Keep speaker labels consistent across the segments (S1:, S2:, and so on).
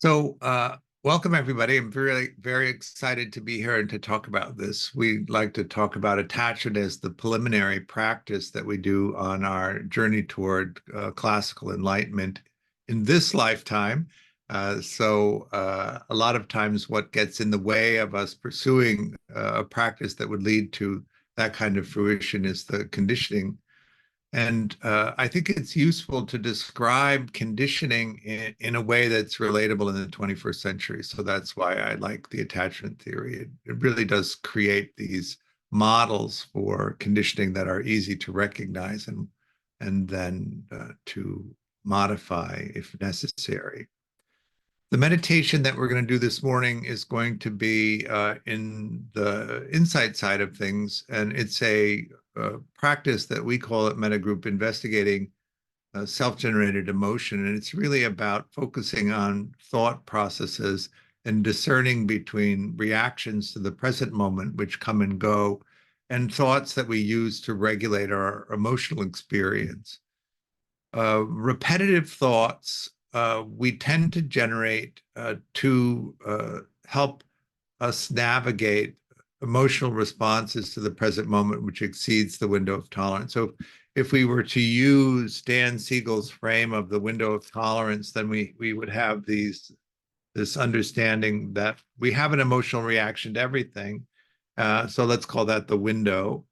S1: Welcome everybody. I'm very excited to be here and to talk about this. We like to talk about attachment as the preliminary practice that we do on our journey toward classical enlightenment in this lifetime. A lot of times what gets in the way of us pursuing a practice that would lead to that kind of fruition is the conditioning. And I think it's useful to describe conditioning in a way that's relatable in the 21st century. So that's why I like the attachment theory. It really does create these models for conditioning that are easy to recognize and then to modify if necessary. The meditation that we're going to do this morning is going to be in the insight side of things, and it's a practice that we call at Metagroup investigating self-generated emotion, and it's really about focusing on thought processes and discerning between reactions to the present moment, which come and go, and thoughts that we use to regulate our emotional experience. Repetitive thoughts we tend to generate to help us navigate emotional responses to the present moment, which exceeds the window of tolerance. So if we were to use Dan Siegel's frame of the window of tolerance, then we would have this understanding that we have an emotional reaction to everything. So let's call that the window.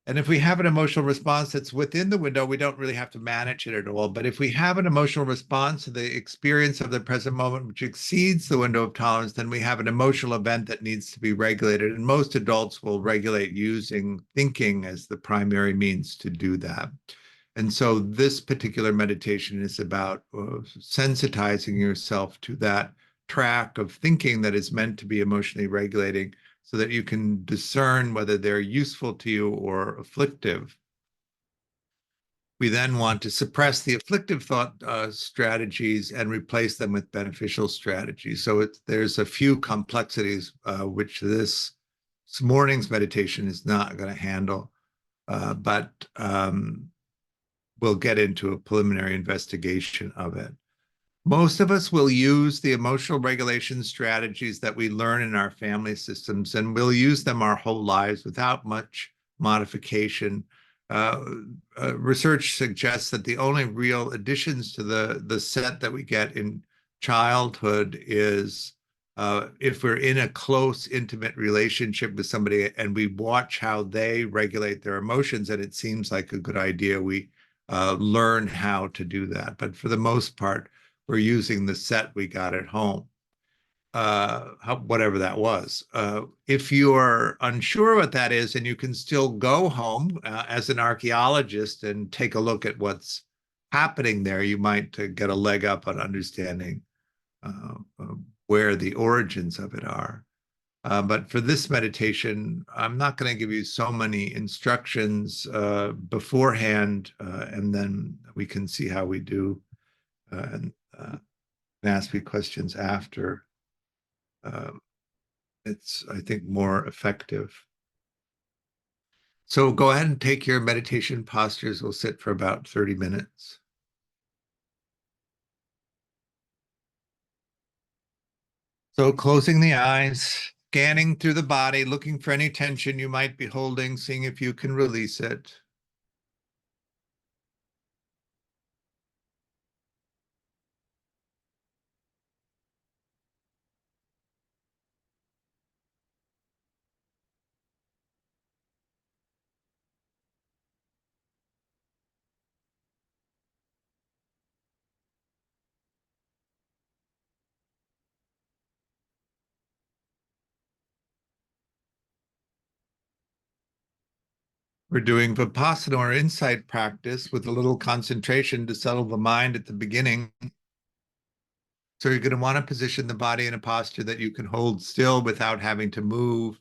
S1: And if we have an emotional response that's within the window, we don't really have to manage it at all. But if we have an emotional response to the experience of the present moment, which exceeds the window of tolerance, then we have an emotional event that needs to be regulated. And most adults will regulate using thinking as the primary means to do that. And so this particular meditation is about sensitizing yourself to that track of thinking that is meant to be emotionally regulating, so that you can discern whether they're useful to you or afflictive. We then want to suppress the afflictive thought strategies and replace them with beneficial strategies. So there's a few complexities which this morning's meditation is not going to handle, but we'll get into a preliminary investigation of it. Most of us will use the emotional regulation strategies that we learn in our family systems, and we'll use them our whole lives without much modification. Research suggests that the only real additions to the set that we get in childhood is if we're in a close, intimate relationship with somebody and we watch how they regulate their emotions, and it seems like a good idea, we learn how to do that. But for the most part, we're using the set we got at home, whatever that was. If you're unsure what that is, and you can still go home as an archaeologist and take a look at what's happening there, you might get a leg up on understanding where the origins of it are. But for this meditation, I'm not going to give you so many instructions beforehand, and then we can see how we do and ask me questions after. It's, I think, more effective. So go ahead and take your meditation postures. We'll sit for about 30 minutes. So closing the eyes, scanning through the body, looking for any tension you might be holding, seeing if you can release it. We're doing Vipassana or insight practice with a little concentration to settle the mind at the beginning. So you're going to want to position the body in a posture that you can hold still without having to move.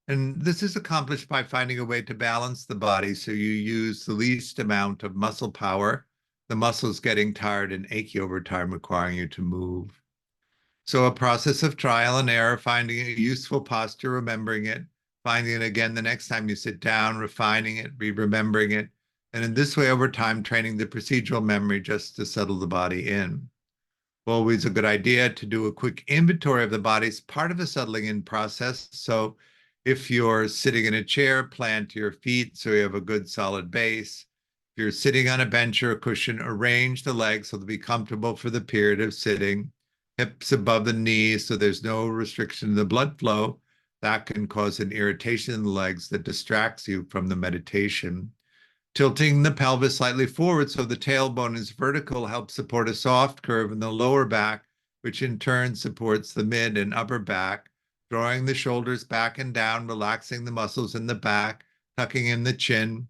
S1: And this is accomplished by finding a way to balance the body so you use the least amount of muscle power, the muscles getting tired and achy over time, requiring you to move. So a process of trial and error, finding a useful posture, remembering it, finding it again the next time you sit down, refining it, remembering it. And in this way, over time, training the procedural memory just to settle the body in. Always a good idea to do a quick inventory of the body. It's part of the settling in process. So if you're sitting in a chair, plant your feet so you have a good solid base. If you're sitting on a bench or a cushion, arrange the legs so they'll be comfortable for the period of sitting. Hips above the knees so there's no restriction in the blood flow. That can cause an irritation in the legs that distracts you from the meditation. Tilting the pelvis slightly forward so the tailbone is vertical helps support a soft curve in the lower back, which in turn supports the mid and upper back. Drawing the shoulders back and down, relaxing the muscles in the back, tucking in the chin,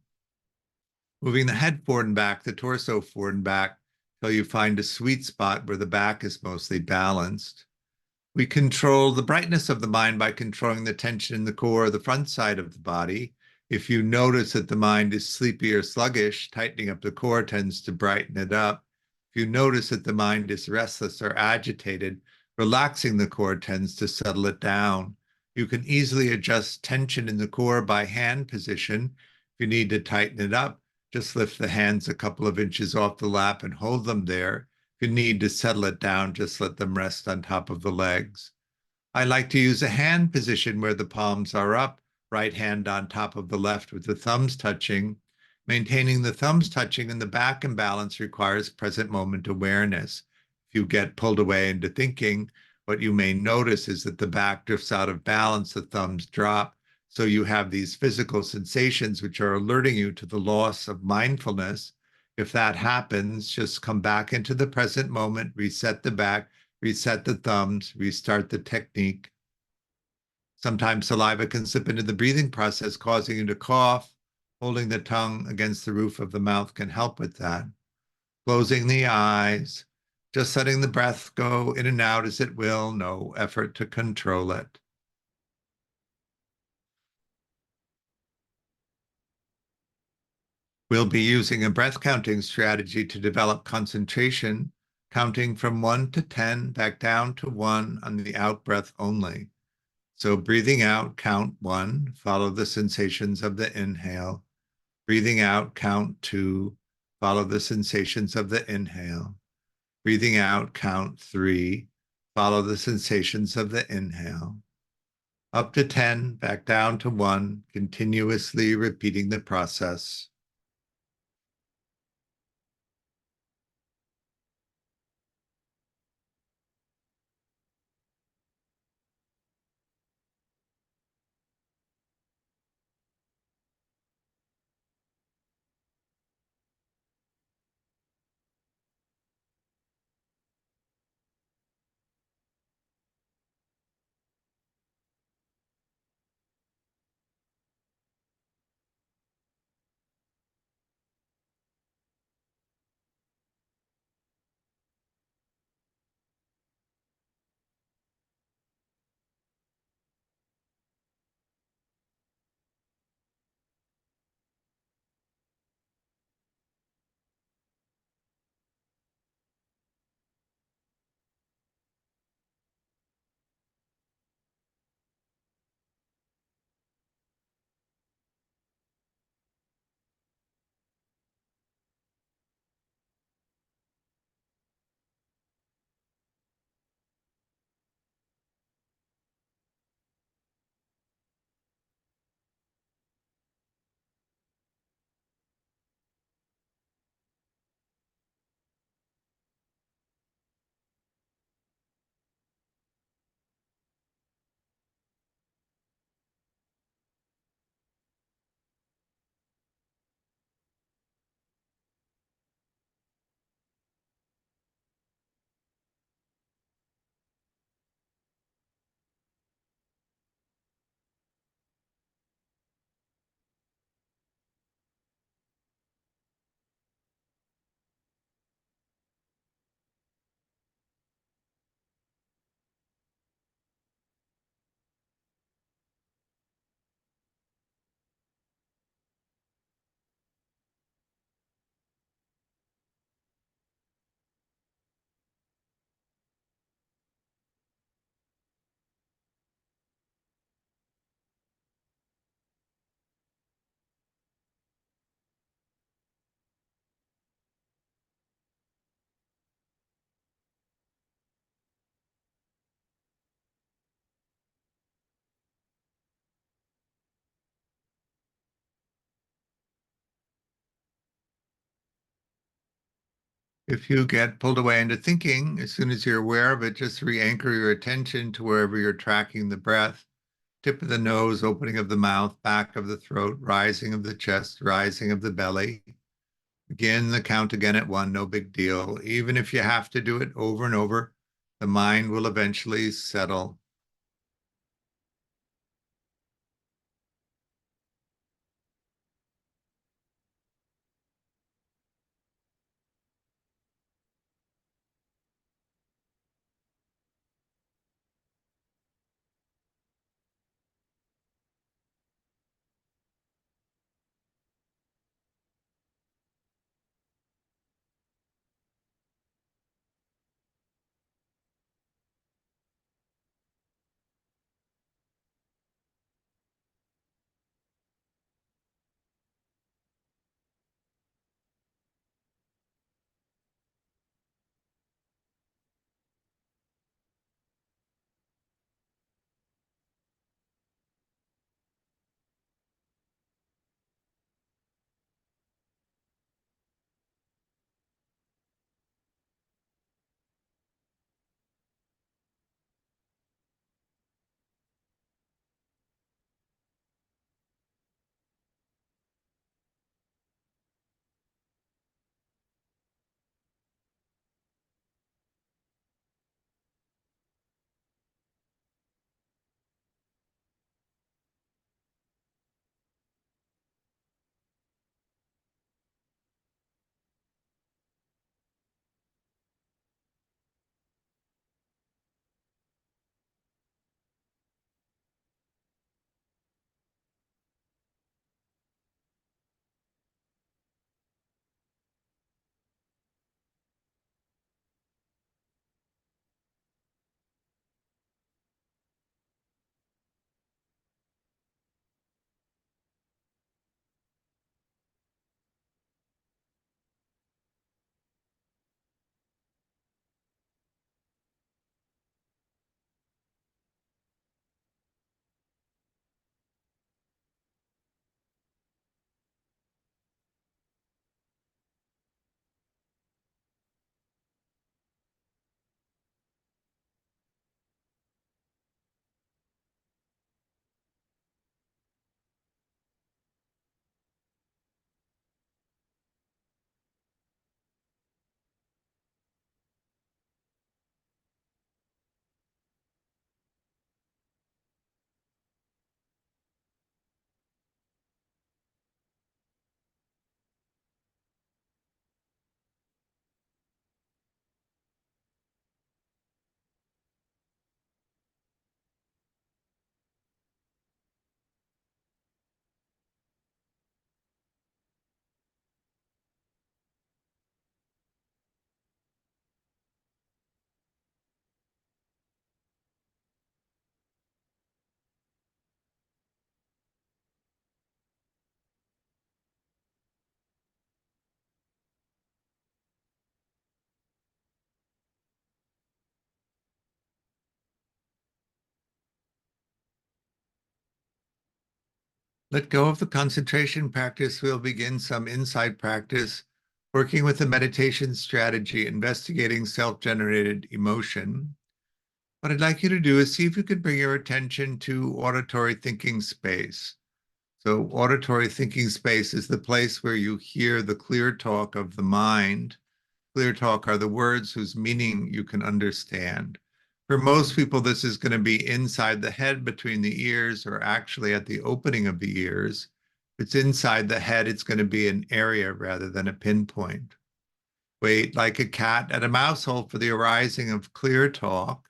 S1: moving the head forward and back, the torso forward and back, till you find a sweet spot where the back is mostly balanced. We control the brightness of the mind by controlling the tension in the core, the front side of the body. If you notice that the mind is sleepy or sluggish, tightening up the core tends to brighten it up. If you notice that the mind is restless or agitated, relaxing the core tends to settle it down. You can easily adjust tension in the core by hand position. If you need to tighten it up, just lift the hands a couple of inches off the lap and hold them there. If you need to settle it down, just let them rest on top of the legs. I like to use a hand position where the palms are up, right hand on top of the left with the thumbs touching. Maintaining the thumbs touching and the back in balance requires present moment awareness. If you get pulled away into thinking, what you may notice is that the back drifts out of balance, the thumbs drop. So you have these physical sensations which are alerting you to the loss of mindfulness. If that happens, just come back into the present moment, reset the back, reset the thumbs, restart the technique. Sometimes saliva can slip into the breathing process, causing you to cough. Holding the tongue against the roof of the mouth can help with that. Closing the eyes, just letting the breath go in and out as it will, no effort to control it. We'll be using a breath counting strategy to develop concentration, counting from 1 to 10, back down to 1 on the out breath only. So breathing out, count 1, follow the sensations of the inhale. Breathing out, count 2, follow the sensations of the inhale. Breathing out, count 3, follow the sensations of the inhale. Up to 10, back down to 1, continuously repeating the process. If you get pulled away into thinking, as soon as you're aware of it, just re-anchor your attention to wherever you're tracking the breath. Tip of the nose, opening of the mouth, back of the throat, rising of the chest, rising of the belly. Begin the count again at one, no big deal. Even if you have to do it over and over, the mind will eventually settle. Let go of the concentration practice. We'll begin some insight practice, working with the meditation strategy, investigating self-generated emotion. What I'd like you to do is see if you could bring your attention to auditory thinking space. So auditory thinking space is the place where you hear the clear talk of the mind. Clear talk are the words whose meaning you can understand. For most people, this is going to be inside the head between the ears, or actually at the opening of the ears. If it's inside the head, it's going to be an area rather than a pinpoint. Wait like a cat at a mouse hole for the arising of clear talk.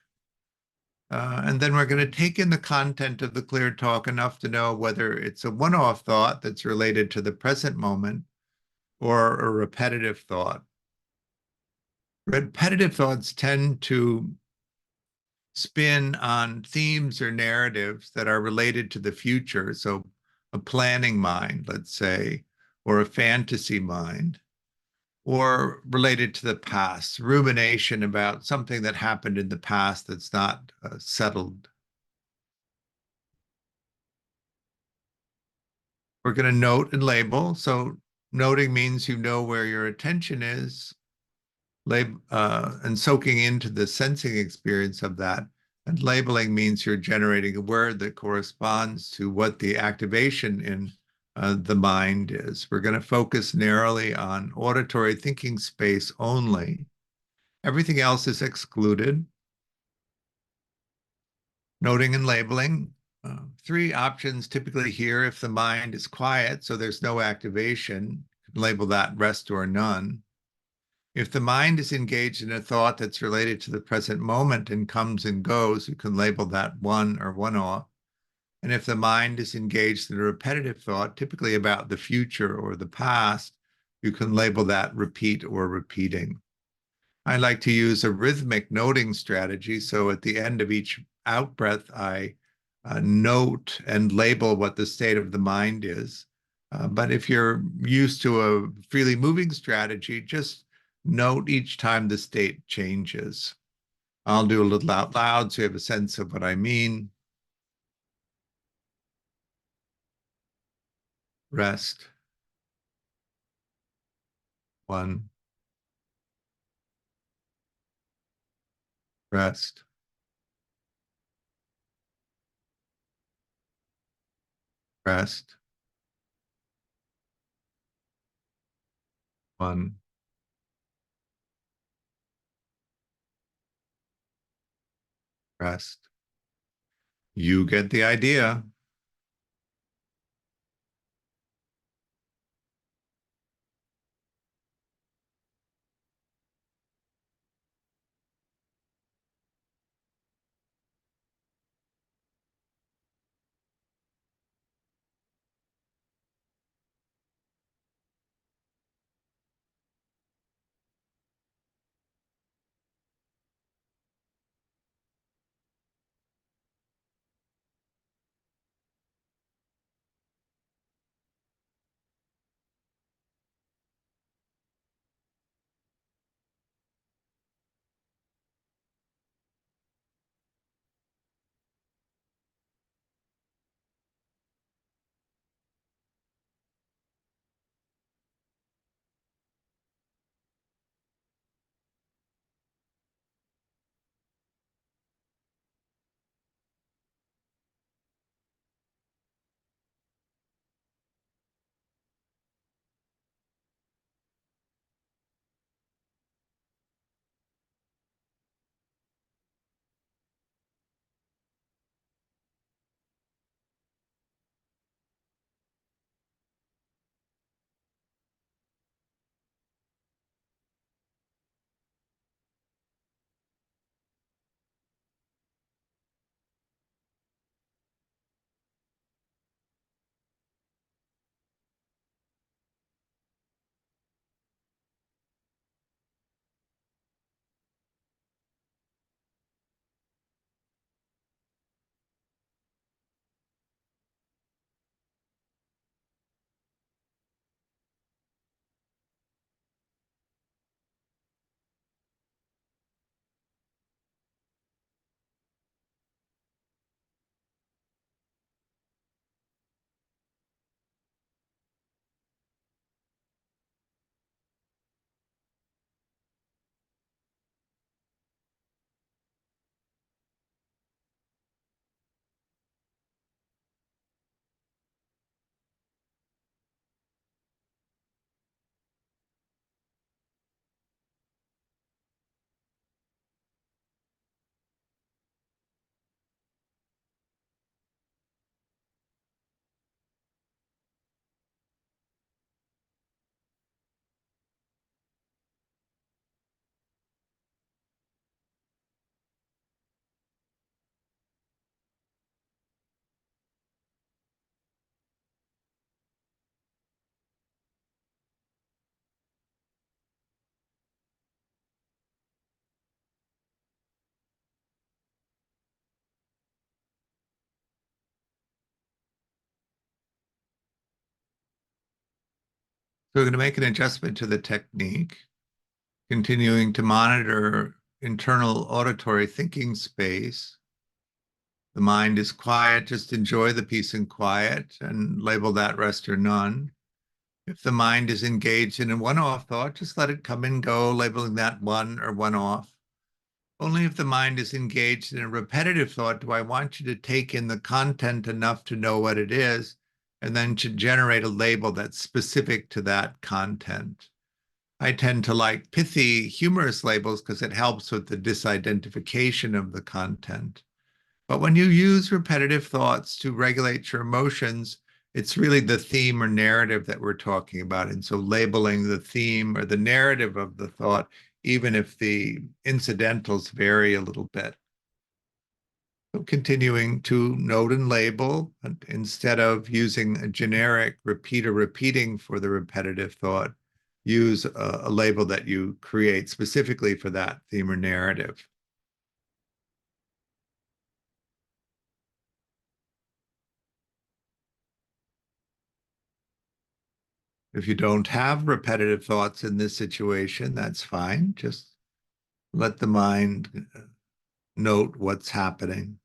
S1: And then we're going to take in the content of the clear talk enough to know whether it's a one-off thought that's related to the present moment or a repetitive thought. Repetitive thoughts tend to spin on themes or narratives that are related to the future. So a planning mind, let's say, or a fantasy mind, or related to the past, rumination about something that happened in the past that's not settled. We're going to note and label. So noting means you know where your attention is. and soaking into the sensing experience of that. And labeling means you're generating a word that corresponds to what the activation in the mind is. We're going to focus narrowly on auditory thinking space only. Everything else is excluded. Noting and labeling. Three options typically here if the mind is quiet, so there's no activation, label that rest or none. If the mind is engaged in a thought that's related to the present moment and comes and goes, you can label that one or one off. And if the mind is engaged in a repetitive thought, typically about the future or the past, you can label that repeat or repeating. I like to use a rhythmic noting strategy. So at the end of each out breath, I note and label what the state of the mind is. But if you're used to a freely moving strategy, just note each time the state changes. I'll do a little out loud so you have a sense of what I mean. Rest. One. Rest. Rest. One. Rest. You get the idea. So we're going to make an adjustment to the technique, continuing to monitor internal auditory thinking space. The mind is quiet, just enjoy the peace and quiet and label that rest or none. If the mind is engaged in a one-off thought, just let it come and go, labeling that one or one-off. Only if the mind is engaged in a repetitive thought do I want you to take in the content enough to know what it is, and then to generate a label that's specific to that content. I tend to like pithy, humorous labels because it helps with the disidentification of the content. But when you use repetitive thoughts to regulate your emotions, it's really the theme or narrative that we're talking about. And so labeling the theme or the narrative of the thought, even if the incidentals vary a little bit. So continuing to note and label instead of using a generic repeat or repeating for the repetitive thought, use a label that you create specifically for that theme or narrative. If you don't have repetitive thoughts in this situation, that's fine. Just let the mind note what's happening.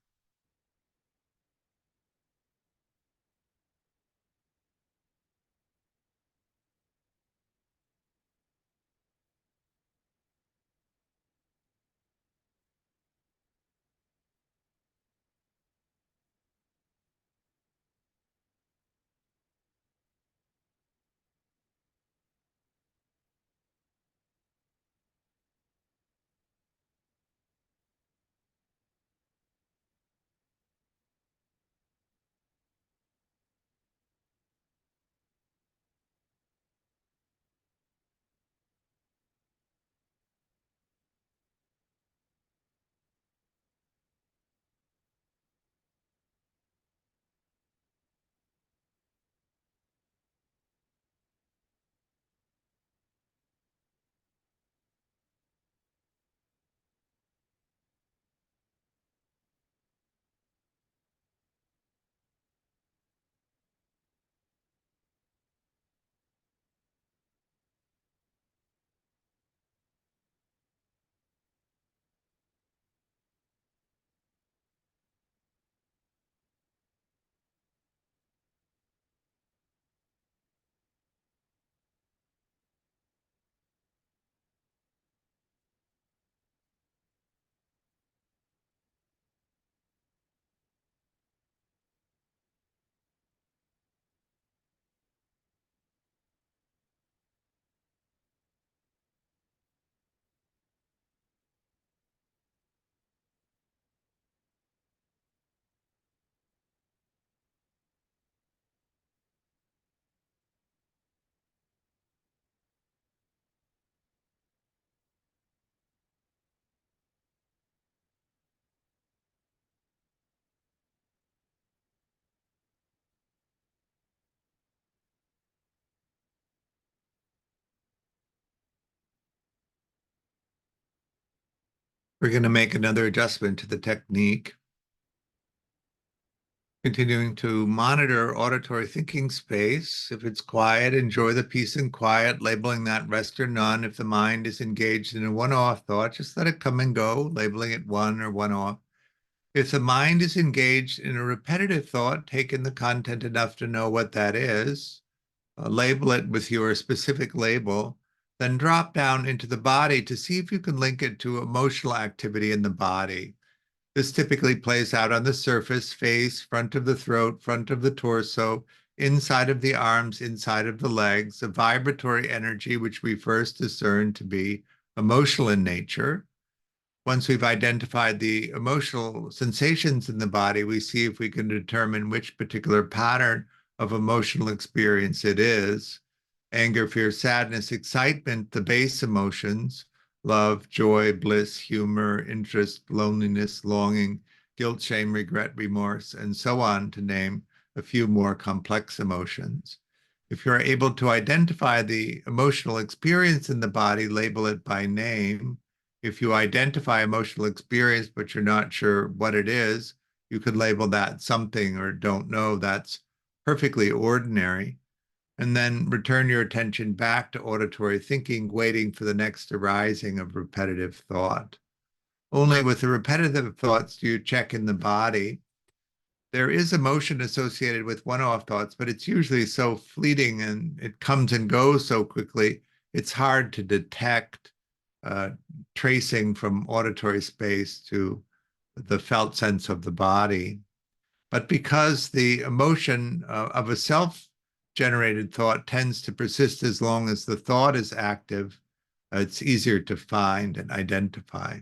S1: We're going to make another adjustment to the technique. Continuing to monitor auditory thinking space. If it's quiet, enjoy the peace and quiet, labeling that rest or none. If the mind is engaged in a one-off thought, just let it come and go, labeling it one or one-off. If the mind is engaged in a repetitive thought, take in the content enough to know what that is, label it with your specific label, then drop down into the body to see if you can link it to emotional activity in the body. This typically plays out on the surface, face, front of the throat, front of the torso, inside of the arms, inside of the legs, a vibratory energy which we first discern to be emotional in nature. Once we've identified the emotional sensations in the body, we see if we can determine which particular pattern of emotional experience it is. Anger, fear, sadness, excitement, the base emotions, love, joy, bliss, humor, interest, loneliness, longing, guilt, shame, regret, remorse, and so on, to name a few more complex emotions. If you're able to identify the emotional experience in the body, label it by name. If you identify emotional experience, but you're not sure what it is, you could label that something or don't know. That's perfectly ordinary. And then return your attention back to auditory thinking, waiting for the next arising of repetitive thought. Only with the repetitive thoughts do you check in the body. there is emotion associated with one-off thoughts, but it's usually so fleeting and it comes and goes so quickly, it's hard to detect uh, tracing from auditory space to the felt sense of the body. But because the emotion of a self-generated thought tends to persist as long as the thought is active, it's easier to find and identify.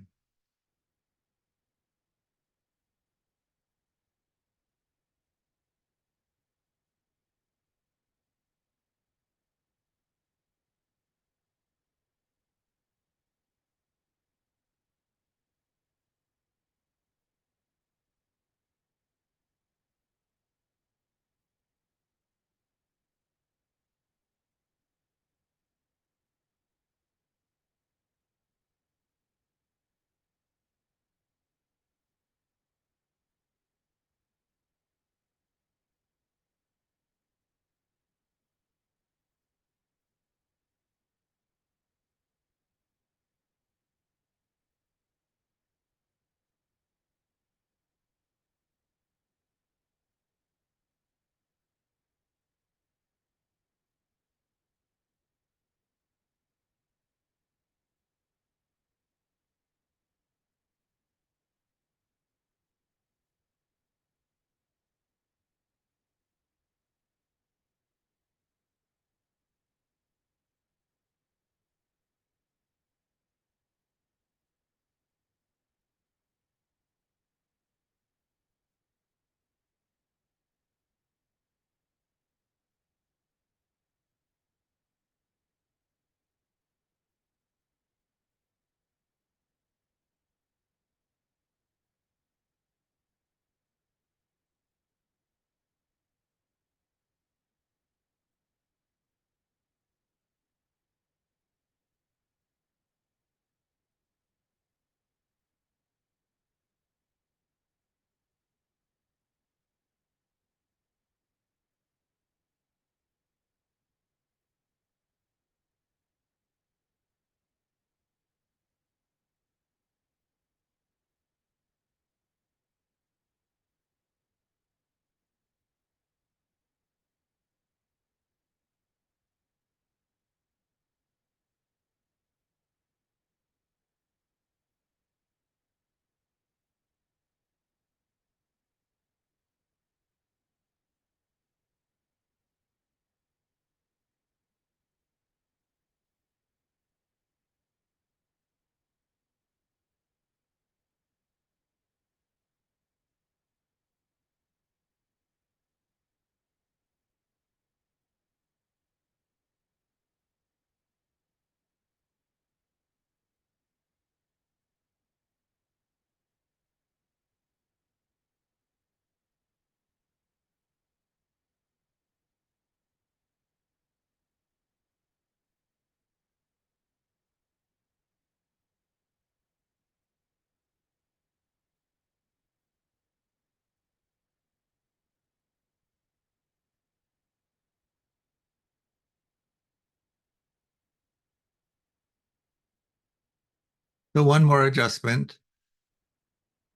S1: So one more adjustment,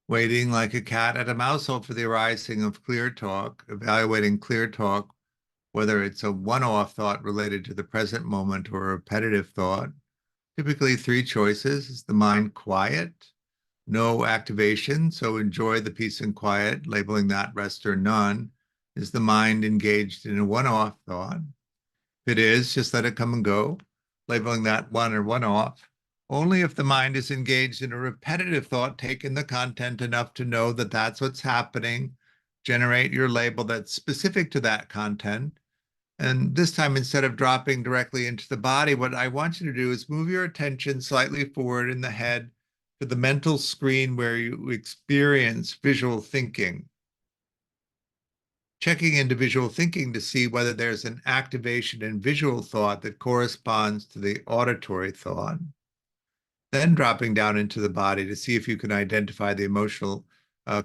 S1: waiting like a cat at a mouse hole for the arising of clear talk, evaluating clear talk, whether it's a one-off thought related to the present moment or a repetitive thought. Typically three choices. Is the mind quiet? No activation, so enjoy the peace and quiet, labeling that rest or none. Is the mind engaged in a one-off thought? If it is, just let it come and go, labeling that one or one off. Only if the mind is engaged in a repetitive thought, take in the content enough to know that that's what's happening, generate your label that's specific to that content. And this time, instead of dropping directly into the body, what I want you to do is move your attention slightly forward in the head to the mental screen where you experience visual thinking, checking into visual thinking to see whether there's an activation in visual thought that corresponds to the auditory thought, then dropping down into the body to see if you can identify the emotional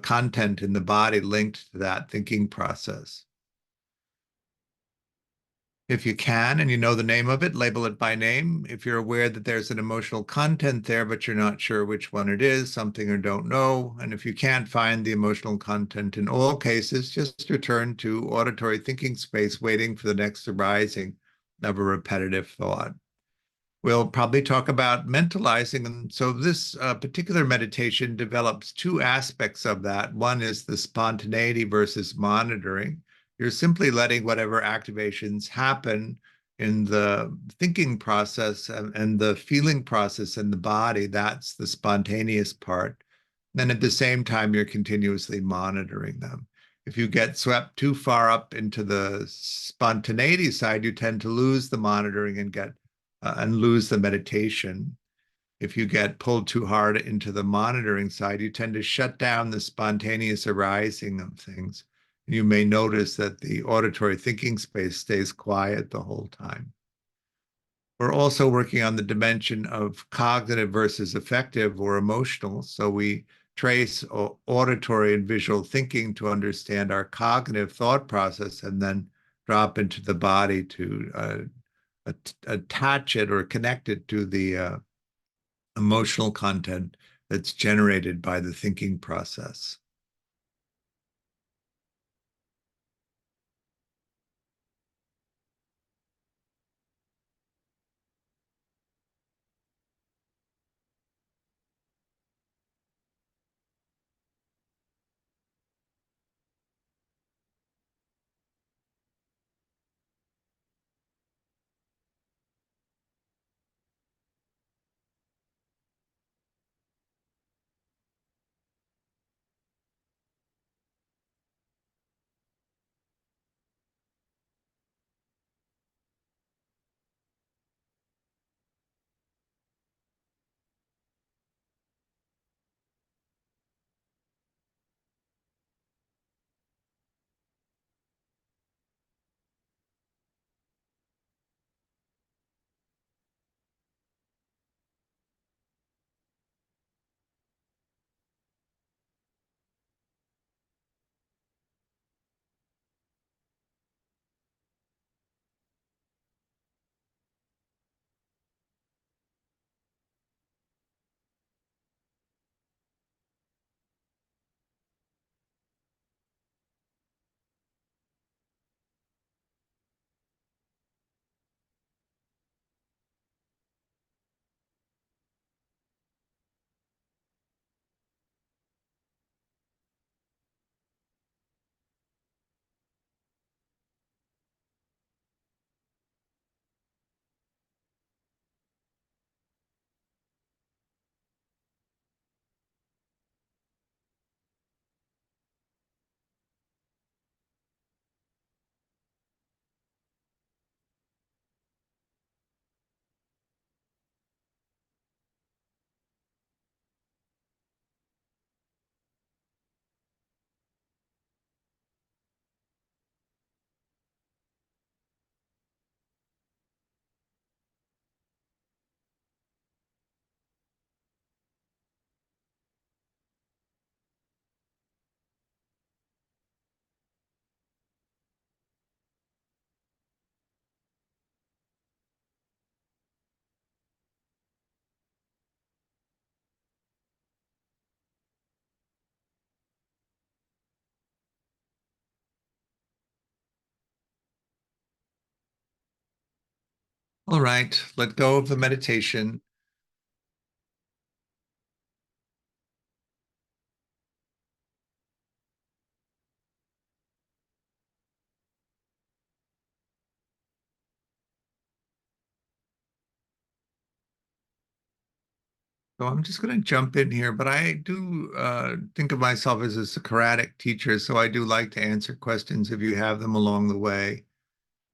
S1: content in the body linked to that thinking process. If you can and you know the name of it, label it by name. If you're aware that there's an emotional content there, but you're not sure which one it is, something or don't know, and if you can't find the emotional content in all cases, just return to auditory thinking space, waiting for the next arising of a repetitive thought. We'll probably talk about mentalizing. And so this particular meditation develops two aspects of that. One is the spontaneity versus monitoring. You're simply letting whatever activations happen in the thinking process and the feeling process in the body. That's the spontaneous part. Then at the same time, you're continuously monitoring them. If you get swept too far up into the spontaneity side, you tend to lose the monitoring and lose the meditation. If you get pulled too hard into the monitoring side, you tend to shut down the spontaneous arising of things. You may notice that the auditory thinking space stays quiet the whole time. We're also working on the dimension of cognitive versus affective or emotional. So we trace auditory and visual thinking to understand our cognitive thought process and then drop into the body to attach it or connect it to the emotional content that's generated by the thinking process. All right, let go of the meditation. So I'm just going to jump in here, but I do think of myself as a Socratic teacher, so I do like to answer questions if you have them along the way.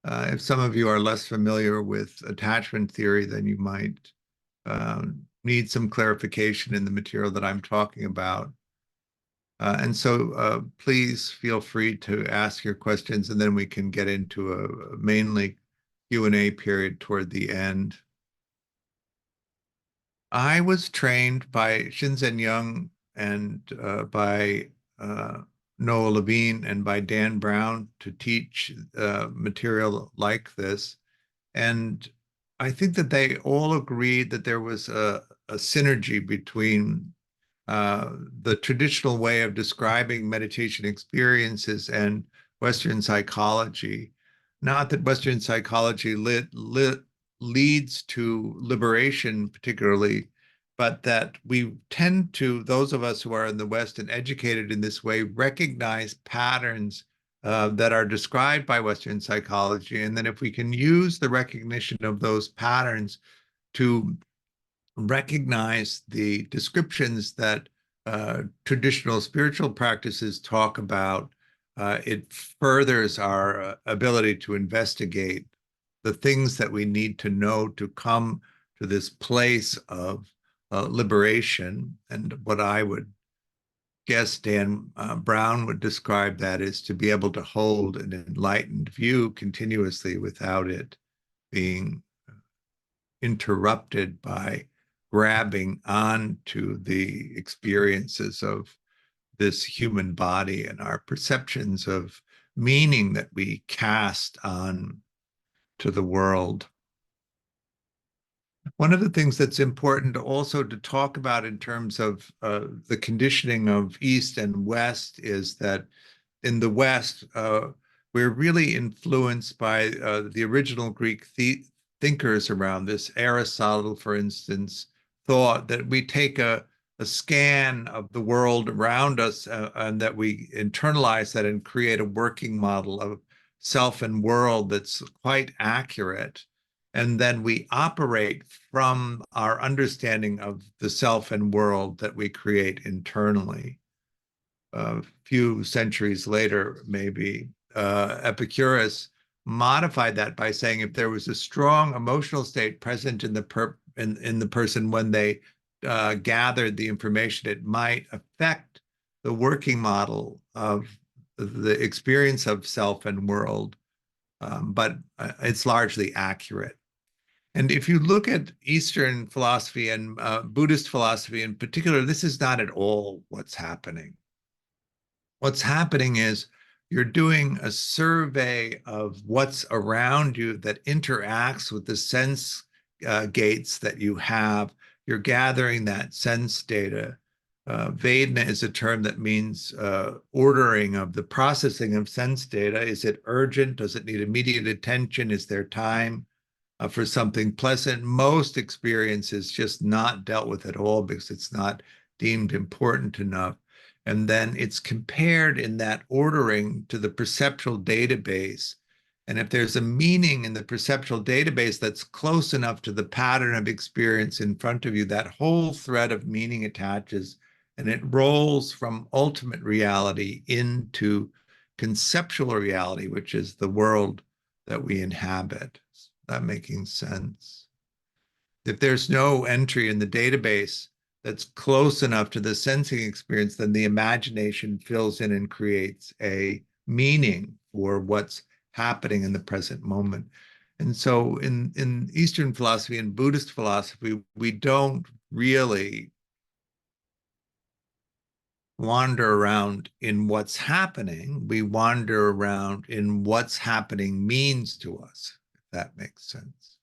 S1: If some of you are less familiar with attachment theory, then you might need some clarification in the material that I'm talking about. And so please feel free to ask your questions, and then we can get into a mainly Q&A period toward the end. I was trained by Shinzen Young and by Noah Levine and by Dan Brown to teach material like this. And I think that they all agreed that there was a synergy between the traditional way of describing meditation experiences and Western psychology. Not that Western psychology leads to liberation, particularly, but that we tend to, those of us who are in the West and educated in this way, recognize patterns that are described by Western psychology. And then if we can use the recognition of those patterns to recognize the descriptions that traditional spiritual practices talk about, it furthers our ability to investigate the things that we need to know to come to this place of liberation. And what I would guess Dan Brown would describe that is to be able to hold an enlightened view continuously without it being interrupted by grabbing onto the experiences of this human body and our perceptions of meaning that we cast on to the world. One of the things that's important also to talk about in terms of the conditioning of East and West is that in the West, we're really influenced by the original Greek thinkers around this. Aristotle, for instance, thought that we take a scan of the world around us and that we internalize that and create a working model of self and world that's quite accurate. And then we operate from our understanding of the self and world that we create internally. A few centuries later, maybe, Epicurus modified that by saying if there was a strong emotional state present in the person when they gathered the information, it might affect the working model of the experience of self and world, but it's largely accurate. And if you look at Eastern philosophy and Buddhist philosophy in particular, this is not at all what's happening. What's happening is you're doing a survey of what's around you that interacts with the sense gates that you have. You're gathering that sense data. Vedana is a term that means ordering of the processing of sense data. Is it urgent? Does it need immediate attention? Is there time for something pleasant? Most experience is just not dealt with at all because it's not deemed important enough. And then it's compared in that ordering to the perceptual database. And if there's a meaning in the perceptual database that's close enough to the pattern of experience in front of you, that whole thread of meaning attaches and it rolls from ultimate reality into conceptual reality, which is the world that we inhabit. Is that making sense? If there's no entry in the database that's close enough to the sensing experience, then the imagination fills in and creates a meaning for what's happening in the present moment. And so in Eastern philosophy and Buddhist philosophy, we don't really wander around in what's happening. We wander around in what's happening means to us, if that makes sense.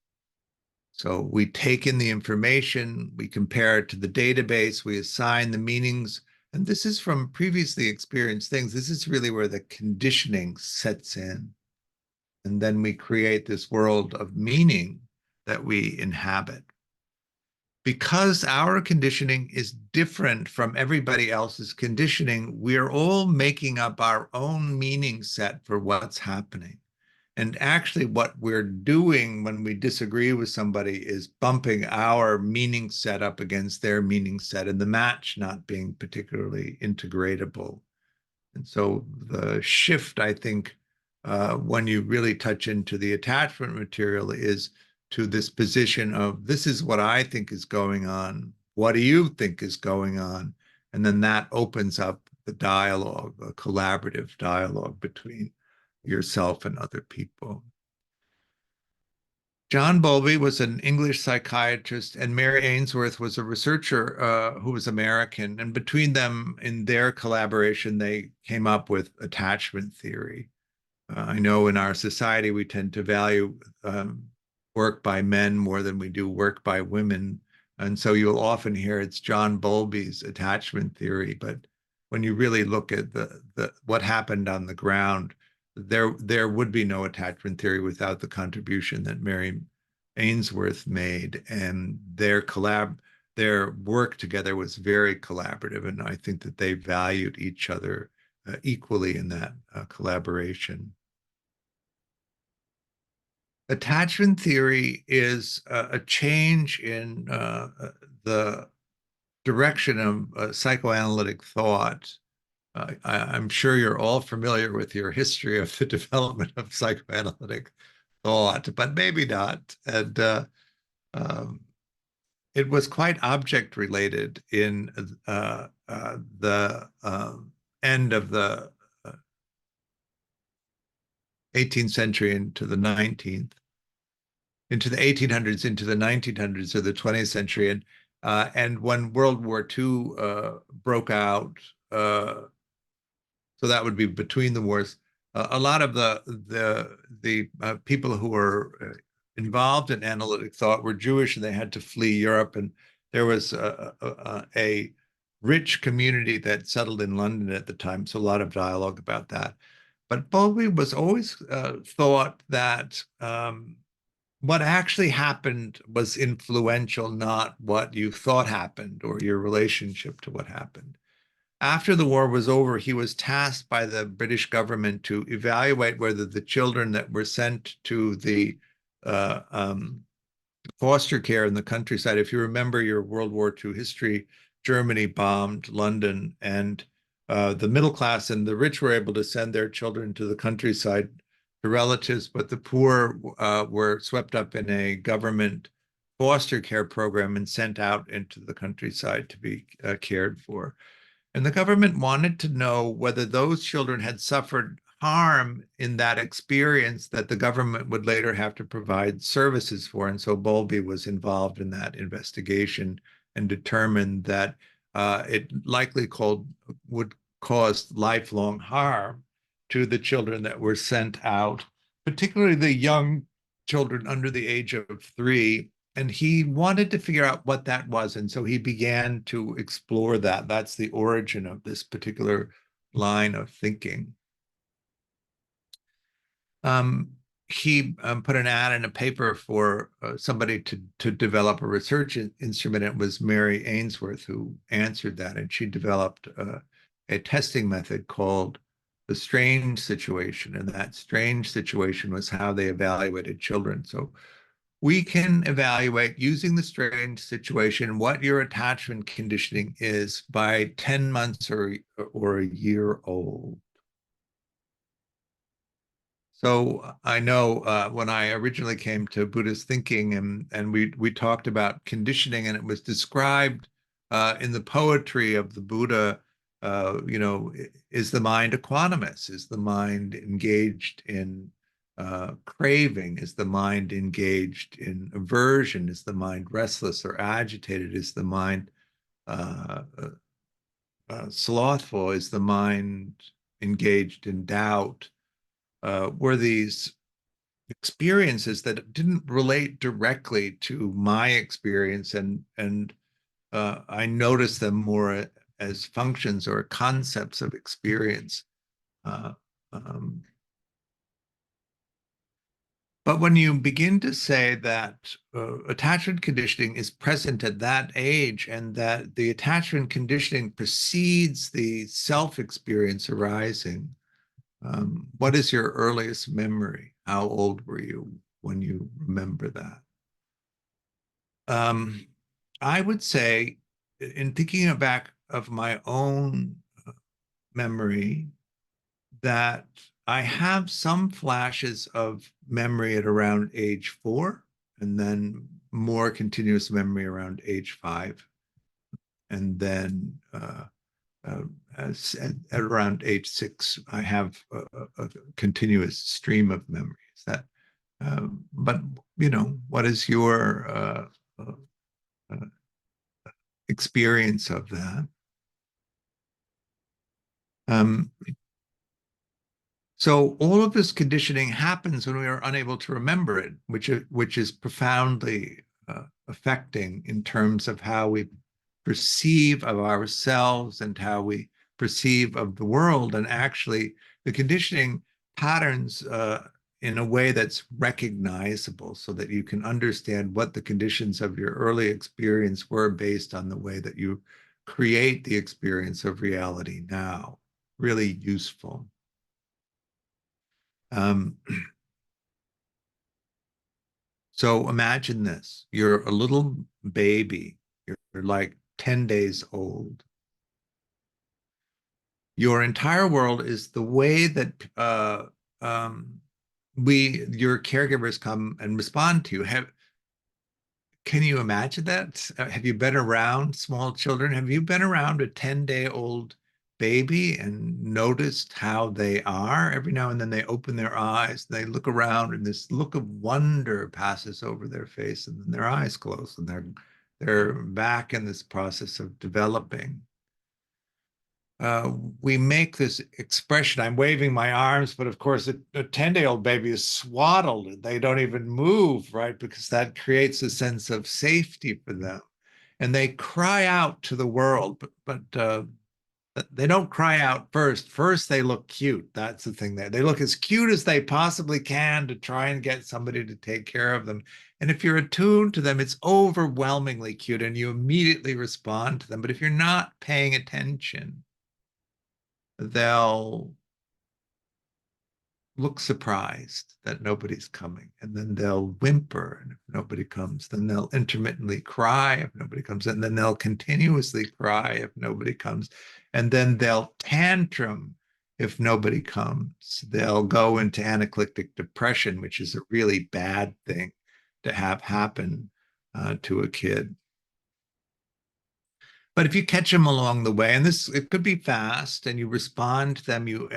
S1: So we take in the information, we compare it to the database, we assign the meanings, and this is from previously experienced things. This is really where the conditioning sets in. And then we create this world of meaning that we inhabit. Because our conditioning is different from everybody else's conditioning, we're all making up our own meaning set for what's happening. And actually, what we're doing when we disagree with somebody is bumping our meaning set up against their meaning set, and the match not being particularly integratable. And so the shift, I think, when you really touch into the attachment material is to this position of this is what I think is going on. What do you think is going on? And then that opens up the dialogue, a collaborative dialogue between yourself and other people. John Bowlby was an English psychiatrist, and Mary Ainsworth was a researcher who was American. And between them, in their collaboration, they came up with attachment theory. I know in our society we tend to value work by men more than we do work by women. And so you'll often hear it's John Bowlby's attachment theory. But when you really look at what happened on the ground, there would be no attachment theory without the contribution that Mary Ainsworth made, and their work together was very collaborative, and I think that they valued each other equally in that collaboration. Attachment theory is a change in the direction of psychoanalytic thought. I'm sure you're all familiar with your history of the development of psychoanalytic thought, but maybe not. And um, it was quite object related in the end of the 18th century into the 19th, into the 1800s, into the 1900s, or the 20th century. And when World War II broke out, so that would be between the wars, a lot of the people who were involved in analytic thought were Jewish, and they had to flee Europe. And there was a rich community that settled in London at the time, so a lot of dialogue about that. But Bowlby was always thought that what actually happened was influential, not what you thought happened or your relationship to what happened. After the war was over, he was tasked by the British government to evaluate whether the children that were sent to the uh, um, foster care in the countryside, if you remember your World War II history, Germany bombed London, and the middle class and the rich were able to send their children to the countryside to relatives, but the poor were swept up in a government foster care program and sent out into the countryside to be cared for. And the government wanted to know whether those children had suffered harm in that experience that the government would later have to provide services for. And so Bowlby was involved in that investigation and determined that it likely would cause lifelong harm to the children that were sent out, particularly the young children under the age of 3. And he wanted to figure out what that was. And so he began to explore that. That's the origin of this particular line of thinking. He put an ad in a paper for somebody to develop a research instrument. It was Mary Ainsworth who answered that, and she developed a testing method called the strange situation. And that strange situation was how they evaluated children. So we can evaluate using the strange situation what your attachment conditioning is by 10 months or a year old. So I know when I originally came to Buddhist thinking, and we talked about conditioning, and it was described in the poetry of the Buddha. Is the mind equanimous? Is the mind engaged in craving? Is the mind engaged in aversion? Is the mind restless or agitated? Is the mind slothful? Is the mind engaged in doubt? Were these experiences that didn't relate directly to my experience, and I noticed them more as functions or concepts of experience. Uh, um, but when you begin to say that attachment conditioning is present at that age, and that the attachment conditioning precedes the self-experience arising, what is your earliest memory? How old were you when you remember that? I would say, in thinking back of my own memory, that I have some flashes of memory at around age 4, and then more continuous memory around age 5, and then at around age 6, I have a continuous stream of memories. But, what is your uh, experience of that? Um, So all of this conditioning happens when we are unable to remember it, which is profoundly affecting in terms of how we perceive of ourselves and how we perceive of the world. And actually, the conditioning patterns in a way that's recognizable so that you can understand what the conditions of your early experience were based on the way that you create the experience of reality now. Really useful. Um, so imagine this. You're a little baby. You're like 10 days old. Your entire world is the way that um, your caregivers come and respond to you. Can you imagine that? Have you been around small children? Have you been around a 10-day-old baby and noticed how they are? Every now and then they open their eyes, they look around, and this look of wonder passes over their face, and then their eyes close, and they're back in this process of developing. We make this expression. I'm waving my arms, but of course, a 10-day-old baby is swaddled. They don't even move, right? Because that creates a sense of safety for them. And they cry out to the world, but they don't cry out first. First, they look cute. That's the thing there. They look as cute as they possibly can to try and get somebody to take care of them. And if you're attuned to them, it's overwhelmingly cute and you immediately respond to them. But if you're not paying attention, they'll look surprised that nobody's coming. And then they'll whimper. And if nobody comes, then they'll intermittently cry if nobody comes. And then they'll continuously cry if nobody comes. And then they'll tantrum if nobody comes. They'll go into anaclyptic depression, which is a really bad thing to have happen to a kid. But if you catch them along the way, and it could be fast, and you respond to them, you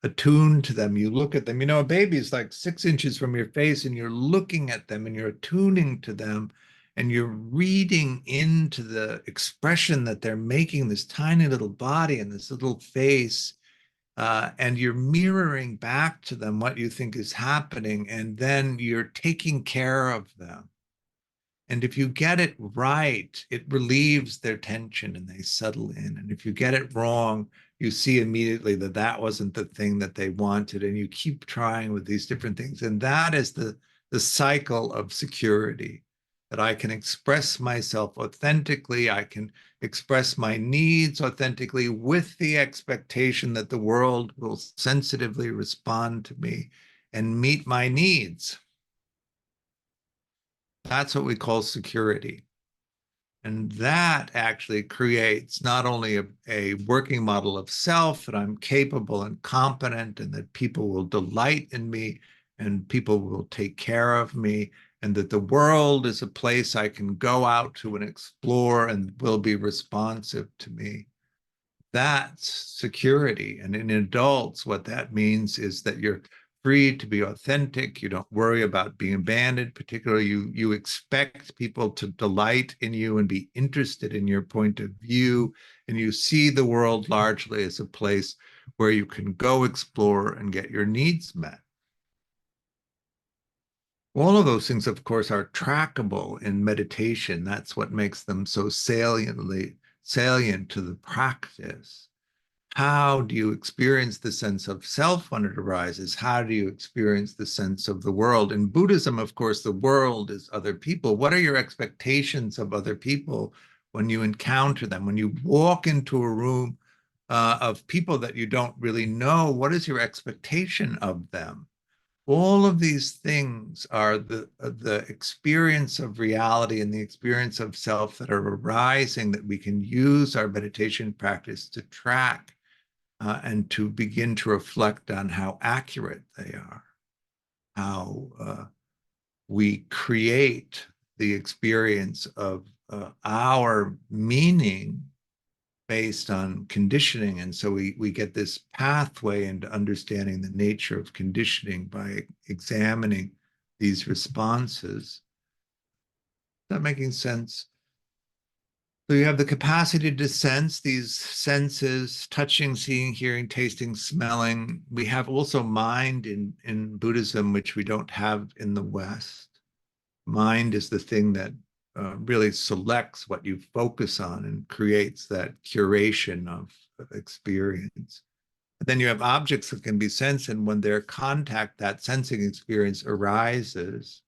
S1: attune to them, you look at them. A baby is like 6 inches from your face, and you're looking at them, and you're attuning to them, and you're reading into the expression that they're making, this tiny little body and this little face, and you're mirroring back to them what you think is happening, and then you're taking care of them. And if you get it right, it relieves their tension and they settle in. And if you get it wrong, you see immediately that that wasn't the thing that they wanted. And you keep trying with these different things. And that is the cycle of security, that I can express myself authentically. I can express my needs authentically with the expectation that the world will sensitively respond to me and meet my needs. That's what we call security. And that actually creates not only a working model of self, that I'm capable and competent, and that people will delight in me, and people will take care of me, and that the world is a place I can go out to and explore and will be responsive to me. That's security. And in adults, what that means is that you're free to be authentic. You don't worry about being abandoned. Particularly, you expect people to delight in you and be interested in your point of view. And you see the world largely as a place where you can go explore and get your needs met. All of those things, of course, are trackable in meditation. That's what makes them so salient to the practice. How do you experience the sense of self when it arises? How do you experience the sense of the world? In Buddhism, of course, the world is other people. What are your expectations of other people when you encounter them? When you walk into a room of people that you don't really know, what is your expectation of them? All of these things are the experience of reality and the experience of self that are arising, that we can use our meditation practice to track and to begin to reflect on how accurate they are, how we create the experience of our meaning based on conditioning. And so we get this pathway into understanding the nature of conditioning by examining these responses. Is that making sense? So you have the capacity to sense these senses, touching, seeing, hearing, tasting, smelling. We have also mind in Buddhism, which we don't have in the West. Mind is the thing that really selects what you focus on and creates that curation of experience. And then you have objects that can be sensed, and when their contact, that sensing experience arises,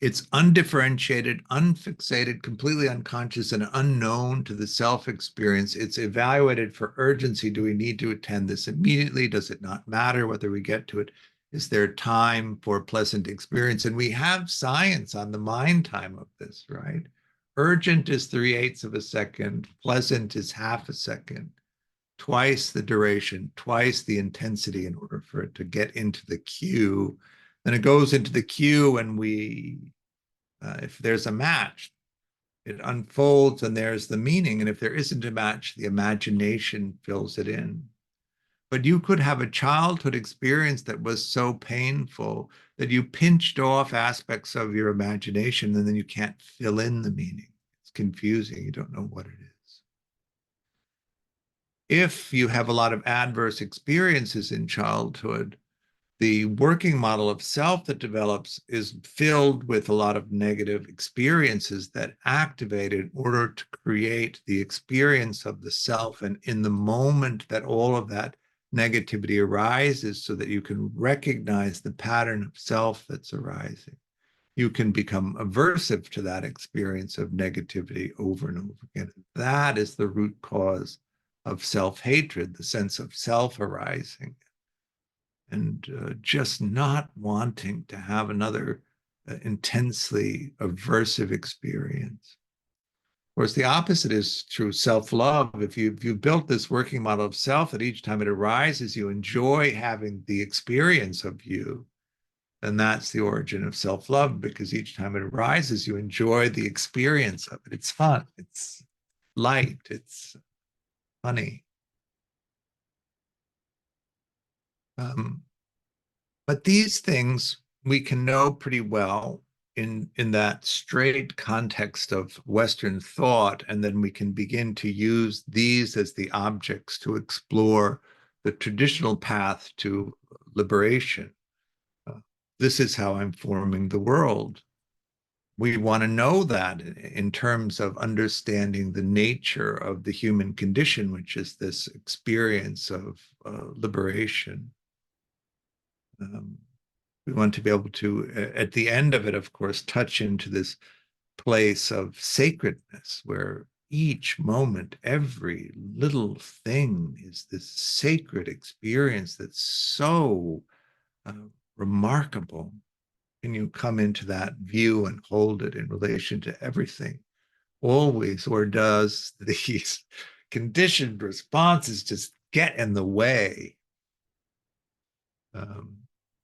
S1: it's undifferentiated, unfixated, completely unconscious, and unknown to the self experience. It's evaluated for urgency. Do we need to attend this immediately? Does it not matter whether we get to it? Is there time for pleasant experience? And we have science on the mind time of this, right? Urgent is 3/8 of a second, pleasant is half a second, twice the duration, twice the intensity in order for it to get into the queue. Then it goes into the queue, and if there's a match, it unfolds and there's the meaning. And if there isn't a match, the imagination fills it in. But you could have a childhood experience that was so painful that you pinched off aspects of your imagination, and then you can't fill in the meaning. It's confusing. You don't know what it is. If you have a lot of adverse experiences in childhood, the working model of self that develops is filled with a lot of negative experiences that activate in order to create the experience of the self. And in the moment that all of that negativity arises, so that you can recognize the pattern of self that's arising, you can become aversive to that experience of negativity over and over again. That is the root cause of self-hatred, the sense of self arising, and just not wanting to have another intensely aversive experience. Of course, the opposite is true. Self-love. If you've built this working model of self that each time it arises, you enjoy having the experience of you, then that's the origin of self-love, because each time it arises, you enjoy the experience of it. It's fun. It's light. It's funny. But these things we can know pretty well in that straight context of Western thought, and then we can begin to use these as the objects to explore the traditional path to liberation. This is how I'm forming the world. We want to know that in terms of understanding the nature of the human condition, which is this experience of liberation. We want to be able to, at the end of it, of course, touch into this place of sacredness where each moment, every little thing is this sacred experience that's so remarkable. And you come into that view and hold it in relation to everything always, or does these conditioned responses just get in the way?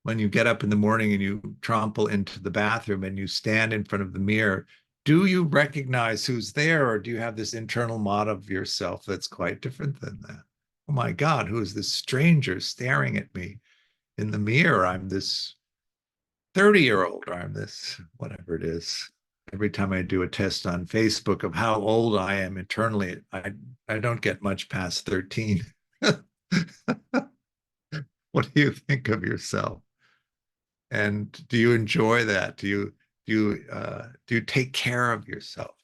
S1: When you get up in the morning and you tromple into the bathroom and you stand in front of the mirror, do you recognize who's there, or do you have this internal model of yourself that's quite different than that? Oh my God, who is this stranger staring at me in the mirror? I'm this 30-year-old, or I'm this whatever it is. Every time I do a test on Facebook of how old I am internally, I don't get much past 13. What do you think of yourself? And do you enjoy that? Do you take care of yourself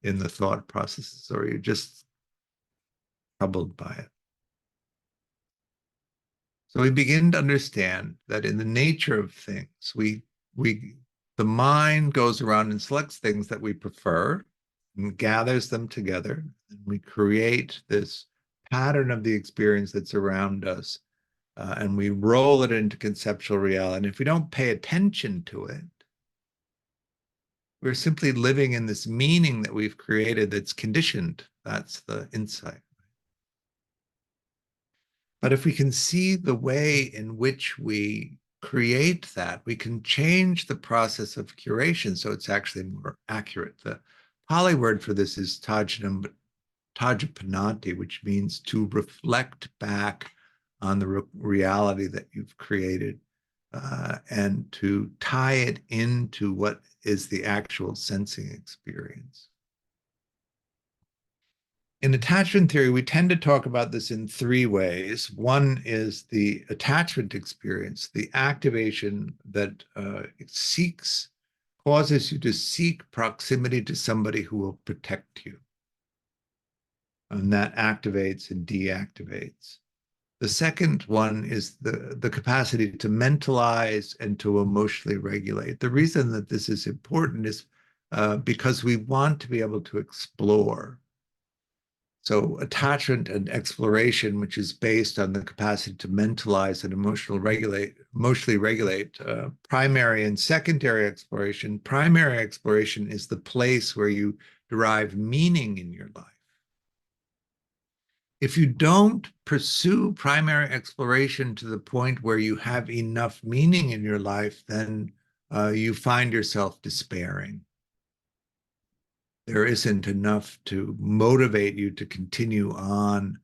S1: in the thought processes, or are you just troubled by it? So we begin to understand that in the nature of things, the mind goes around and selects things that we prefer and gathers them together, and we create this pattern of the experience that's around us, and we roll it into conceptual reality. And if we don't pay attention to it, we're simply living in this meaning that we've created that's conditioned. That's the insight. But if we can see the way in which we create that, we can change the process of curation so it's actually more accurate. The Pali word for this is tajapanati, which means to reflect back on the reality that you've created. and to tie it into what is the actual sensing experience. In attachment theory, we tend to talk about this in three ways. One is the attachment experience, the activation that causes you to seek proximity to somebody who will protect you. And that activates and deactivates. The second one is the capacity to mentalize and to emotionally regulate. The reason that this is important is because we want to be able to explore. So attachment and exploration, which is based on the capacity to mentalize and emotionally regulate, primary and secondary exploration. Primary exploration is the place where you derive meaning in your life. If you don't pursue primary exploration to the point where you have enough meaning in your life, then you find yourself despairing. There isn't enough to motivate you to continue on.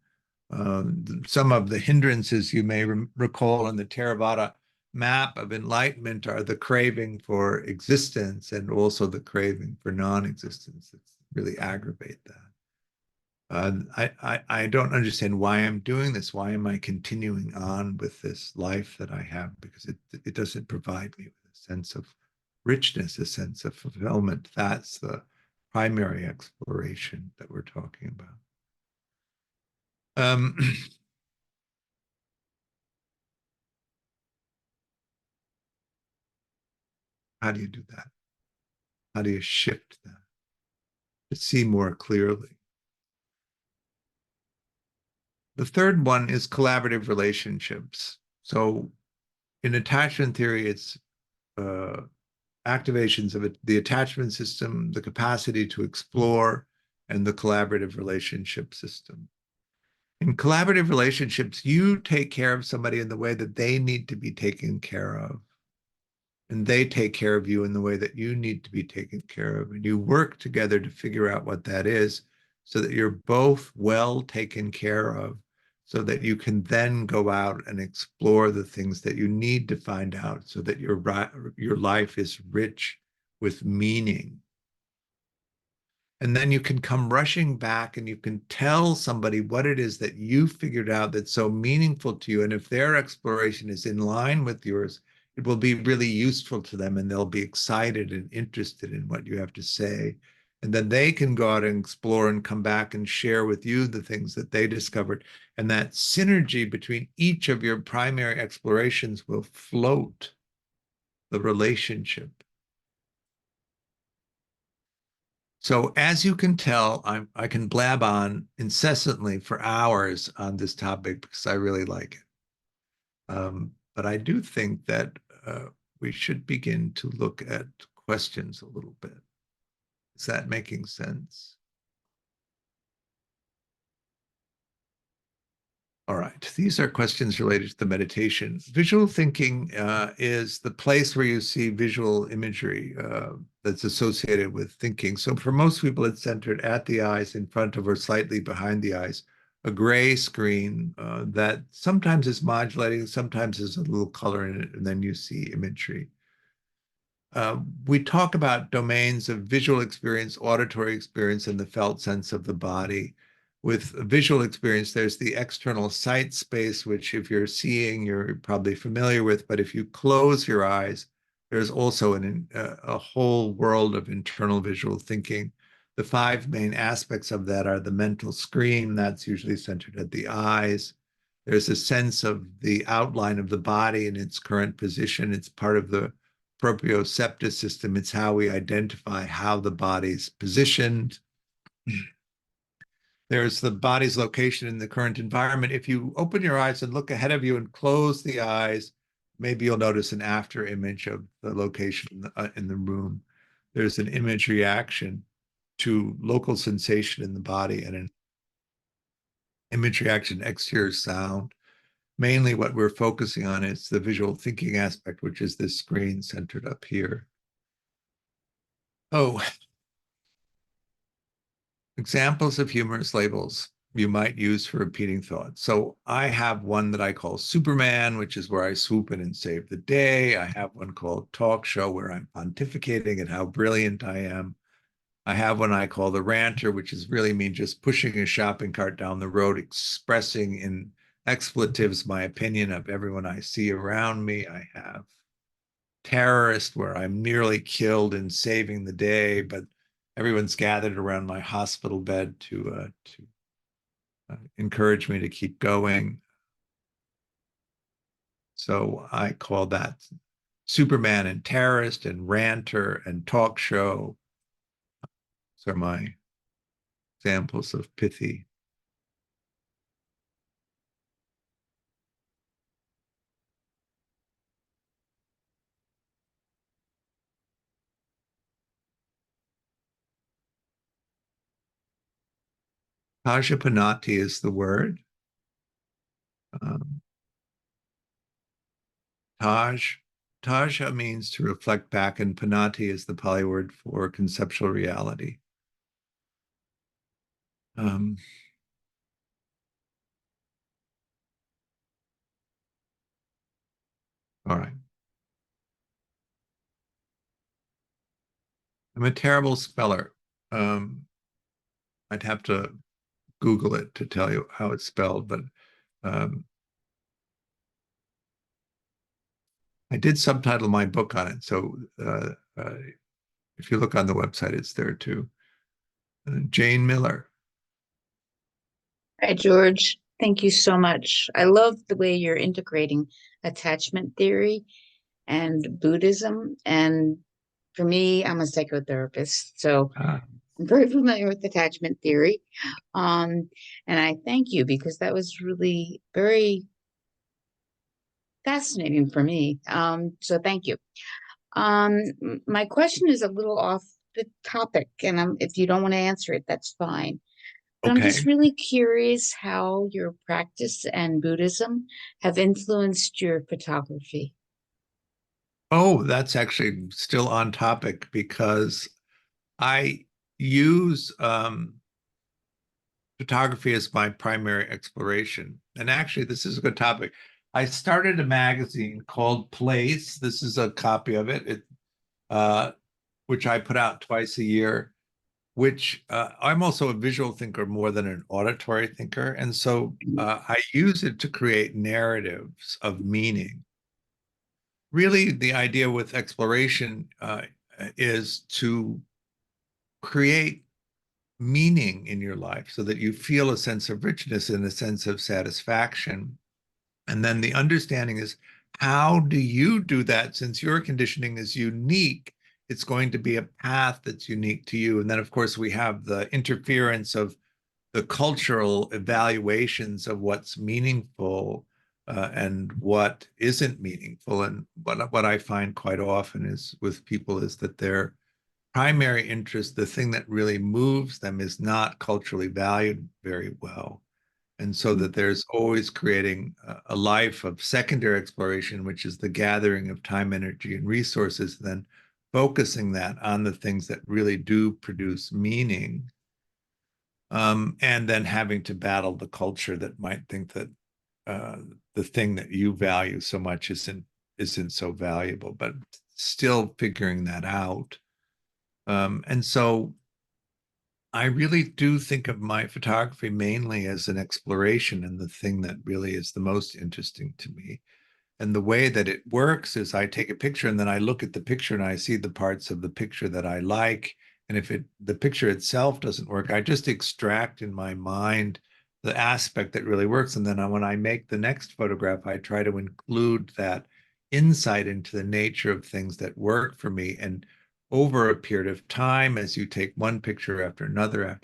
S1: Some of the hindrances you may recall in the Theravada map of enlightenment are the craving for existence and also the craving for non-existence that really aggravate that. I don't understand why I'm doing this. Why am I continuing on with this life that I have? Because it doesn't provide me with a sense of richness, a sense of fulfillment. That's the primary exploration that we're talking about. How do you do that? How do you shift that to see more clearly? The third one is collaborative relationships. So in attachment theory, it's activations of the attachment system, the capacity to explore, and the collaborative relationship system. In collaborative relationships, you take care of somebody in the way that they need to be taken care of. And they take care of you in the way that you need to be taken care of. And you work together to figure out what that is so that you're both well taken care of, so that you can then go out and explore the things that you need to find out so that your life is rich with meaning. And then you can come rushing back and you can tell somebody what it is that you figured out that's so meaningful to you. And if their exploration is in line with yours, it will be really useful to them and they'll be excited and interested in what you have to say. And then they can go out and explore and come back and share with you the things that they discovered. And that synergy between each of your primary explorations will float the relationship. So as you can tell, I can blab on incessantly for hours on this topic because I really like it. But I do think that we should begin to look at questions a little bit. Is that making sense? All right, these are questions related to the meditation. Visual thinking is the place where you see visual imagery that's associated with thinking. So for most people, it's centered at the eyes, in front of or slightly behind the eyes, a gray screen that sometimes is modulating, sometimes there's a little color in it, and then you see imagery. We talk about domains of visual experience, auditory experience, and the felt sense of the body. With visual experience, there's the external sight space, which if you're seeing, you're probably familiar with, but if you close your eyes, there's also a whole world of internal visual thinking. The five main aspects of that are the mental screen, that's usually centered at the eyes. There's a sense of the outline of the body in its current position. It's part of the proprioceptive system. It's how we identify how the body's positioned. There's the body's location in the current environment. If you open your eyes and look ahead of you and close the eyes, maybe you'll notice an after image of the location in the room. There's an image reaction to local sensation in the body and an image reaction to exterior sound. Mainly what we're focusing on is the visual thinking aspect, which is this screen centered up here. Oh, examples of humorous labels. you might use for repeating thoughts. So I have one that I call Superman, which is where I swoop in and save the day. I have one called Talk Show, where I'm pontificating and how brilliant I am. I have one I call the Ranter, which is really me just pushing a shopping cart down the road, expressing in expletives my opinion of everyone I see around me. I have Terrorist, where I'm nearly killed in saving the day, but everyone's gathered around my hospital bed to encourage me to keep going. So I call that Superman and Terrorist and Ranter and Talk Show. Those are my examples of pithy. Pajapanati is the word. Um, Taj, Taja means to reflect back, and Panati is the Pali word for conceptual reality. Um, all right. I'm a terrible speller. Um, I'd have to Google it to tell you how it's spelled, but um, I did subtitle my book on it. So if you look on the website, it's there too. Jane Miller.
S2: Hi, George. Thank you so much. I love the way you're integrating attachment theory and Buddhism. And for me, I'm a psychotherapist, so
S1: Ah,
S2: I'm very familiar with attachment theory. Um, and I thank you because that was really very fascinating for me. So thank you. My question is a little off the topic, and if you don't want to answer it, that's fine. But I'm just
S1: okay.
S2: really curious how your practice and Buddhism have influenced your photography.
S1: Oh, that's actually still on topic because I use photography as my primary exploration. And actually, this is a good topic. I started a magazine called Place. This is a copy of it, uh, which I put out twice a year. Which I'm also a visual thinker more than an auditory thinker, and so I use it to create narratives of meaning. Really, the idea with exploration is to create meaning in your life so that you feel a sense of richness and a sense of satisfaction. And then the understanding is, how do you do that? Since your conditioning is unique, it's going to be a path that's unique to you. And then, of course, we have the interference of the cultural evaluations of what's meaningful and what isn't meaningful. And what I find quite often is with people is that their primary interest, the thing that really moves them, is not culturally valued very well. And so that there's always creating a life of secondary exploration, which is the gathering of time, energy, and resources, then focusing that on the things that really do produce meaning, and then having to battle the culture that might think that uh, the thing that you value so much isn't so valuable, but still figuring that out. And so I really do think of my photography mainly as an exploration and the thing that really is the most interesting to me. And the way that it works is I take a picture and then I look at the picture and I see the parts of the picture that I like. And if the picture itself doesn't work, I just extract in my mind the aspect that really works. And then when I make the next photograph, I try to include that insight into the nature of things that work for me. And over a period of time, as you take one picture after another,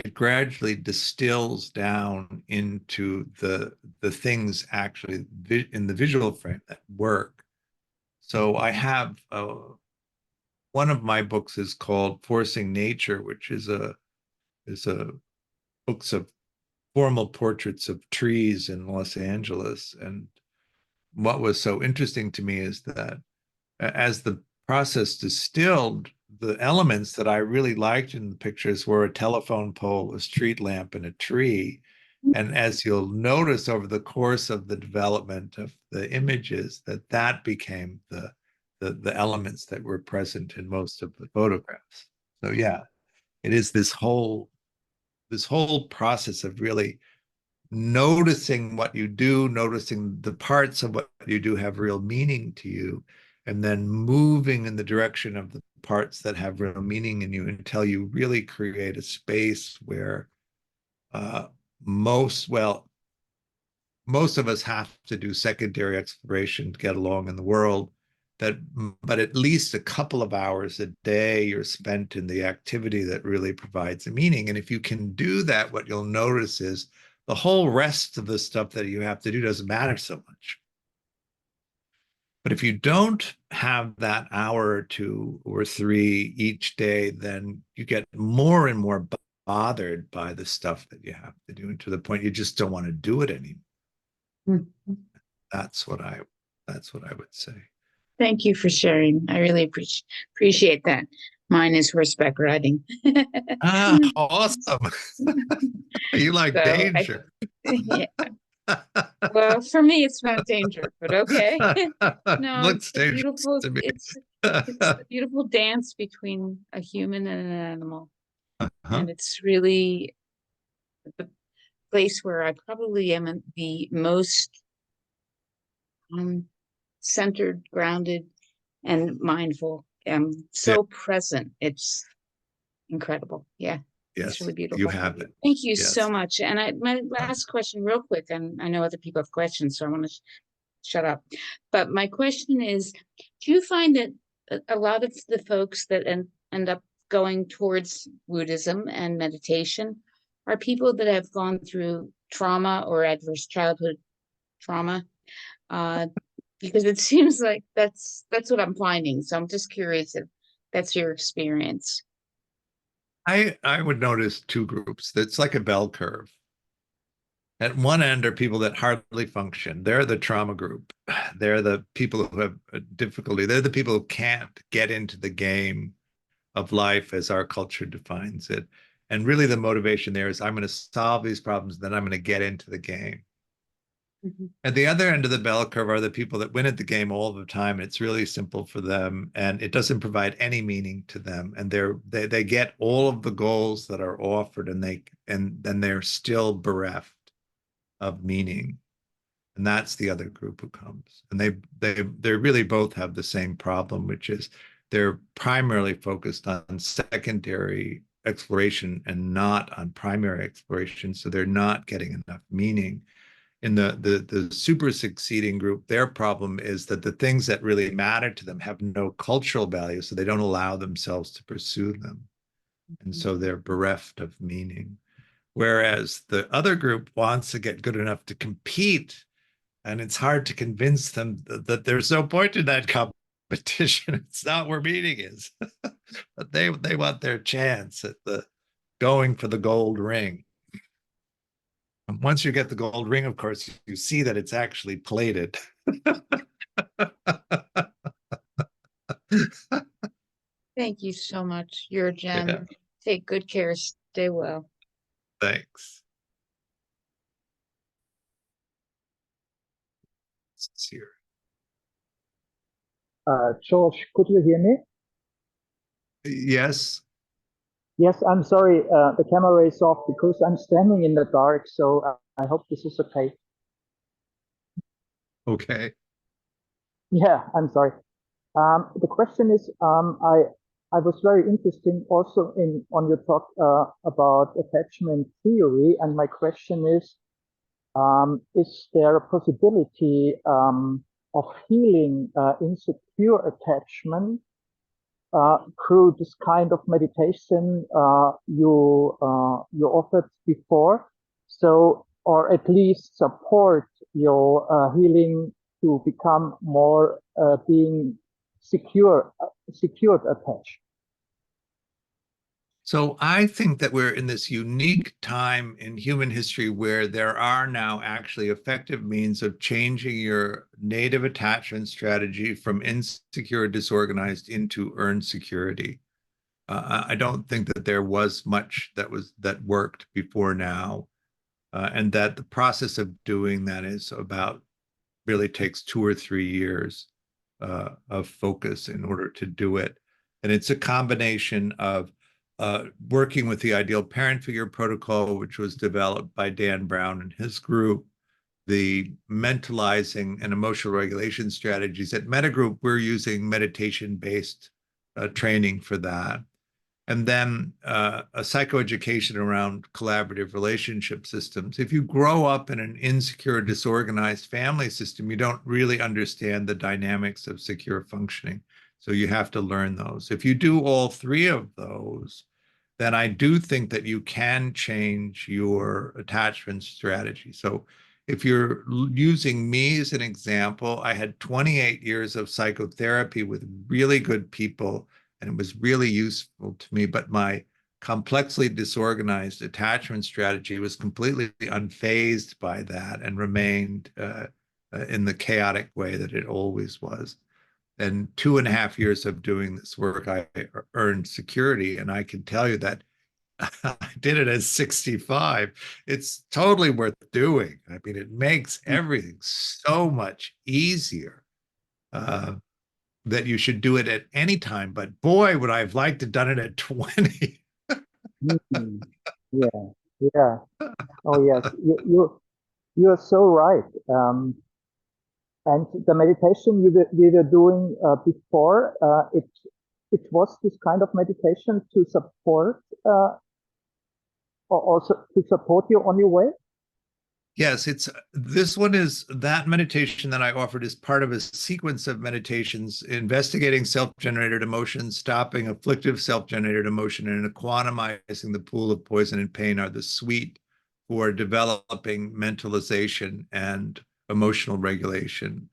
S1: it gradually distills down into the things actually in the visual frame that work. So I have one of my books is called Forcing Nature, which is a books of formal portraits of trees in Los Angeles. And what was so interesting to me is that as the process distilled, the elements that I really liked in the pictures were a telephone pole, a street lamp, and a tree. And as you'll notice over the course of the development of the images, that became the elements that were present in most of the photographs. So yeah, it is this whole process of really noticing what you do, noticing the parts of what you do have real meaning to you, and then moving in the direction of the parts that have real meaning in you until you really create a space where uh, most, well, most of us have to do secondary exploration to get along in the world. But at least a couple of hours a day you're spent in the activity that really provides a meaning. And if you can do that, what you'll notice is the whole rest of the stuff that you have to do doesn't matter so much. But if you don't have that hour or two or three each day, then you get more and more bothered by the stuff that you have to do, and to the point you just don't want to do it anymore.
S2: Mhm.
S1: That's what I would say.
S2: Thank you for sharing. I really appreciate that. Mine is horseback riding.
S1: Ah, awesome. You like
S2: So
S1: danger.
S2: yeah. Well, for me, it's not danger, but okay. No,
S1: Looks
S2: it's the
S1: dangerous
S2: beautiful,
S1: to me.
S2: it's the beautiful dance between a human and an animal.
S1: Uh-huh.
S2: And it's really the place where I probably am the most centered, grounded, and mindful. I'm
S1: Yeah,
S2: so present. It's incredible. Yeah, it's
S1: yes,
S2: really
S1: you
S2: beautiful.
S1: have it.
S2: Thank you so
S1: Yes.
S2: much. And my last question, real quick, and I know other people have questions, so I want to shut up. But my question is, do you find that a lot of the folks that end up going towards Buddhism and meditation are people that have gone through trauma or adverse childhood trauma? Uh, because it seems like that's what I'm finding. So I'm just curious if that's your experience.
S1: I would notice two groups. It's like a bell curve. At one end are people that hardly function. They're the trauma group. They're the people who have difficulty. They're the people who can't get into the game of life as our culture defines it. And really, the motivation there is I'm going to solve these problems, then I'm going to get into the game.
S2: Mhm.
S1: At the other end of the bell curve are the people that win at the game all the time. It's really simple for them, and it doesn't provide any meaning to them. And they get all of the goals that are offered, and then they're still bereft of meaning. And that's the other group who comes. And they really both have the same problem, which is they're primarily focused on secondary exploration and not on primary exploration. So they're not getting enough meaning. In the super succeeding group, their problem is that the things that really matter to them have no cultural value, so they don't allow themselves to pursue them. And so they're bereft of meaning. Whereas the other group wants to get good enough to compete, and it's hard to convince them that there's no point in that competition. It's not where meaning is. But they want their chance at the going for the gold ring. And once you get the gold ring, of course, you see that it's actually plated.
S2: Thank you so much. You're a
S1: Yeah,
S2: gem. Take good care. Stay well.
S1: thanks. Sincere.
S3: George, could you hear me?
S1: Yes.
S3: Yes, I'm sorry. The camera is off because I'm standing in the dark, so I hope this is okay.
S1: Okay.
S3: Yeah, I'm sorry. The question is, I was very interested also in on your talk about attachment theory, and my question is there a possibility of healing insecure attachment through this kind of meditation you offered before, so or at least support your healing to become more being secured attached?
S1: So I think that we're in this unique time in human history where there are now actually effective means of changing your native attachment strategy from insecure, disorganized into earned security. I don't think that there was much that worked before now, and that the process of doing that is about really takes 2 or 3 years of focus in order to do it. And it's a combination of working with the ideal parent figure protocol, which was developed by Dan Brown and his group, the mentalizing and emotional regulation strategies. At Metagroup, we're using meditation-based training for that. And then a psychoeducation around collaborative relationship systems. If you grow up in an insecure, disorganized family system, you don't really understand the dynamics of secure functioning. So you have to learn those. If you do all three of those, then I do think that you can change your attachment strategy. So if you're using me as an example, I had 28 years of psychotherapy with really good people, and it was really useful to me, but my complexly disorganized attachment strategy was completely unfazed by that and remained in the chaotic way that it always was. And 2.5 years of doing this work, I earned security. And I can tell you that I did it at 65. It's totally worth doing. I mean, it makes everything so much easier. That you should do it at any time. But boy, would I have liked to have done it at 20.
S3: Mhm. Yeah, yeah. Oh yes, you're so right. And the meditation we were doing before, it was this kind of meditation to support, or also to support you on your way.
S1: Yes, this one is that meditation that I offered is part of a sequence of meditations investigating self-generated emotions, stopping afflictive self-generated emotion, and quantumizing the pool of poison and pain are the suite for developing mentalization and emotional regulation.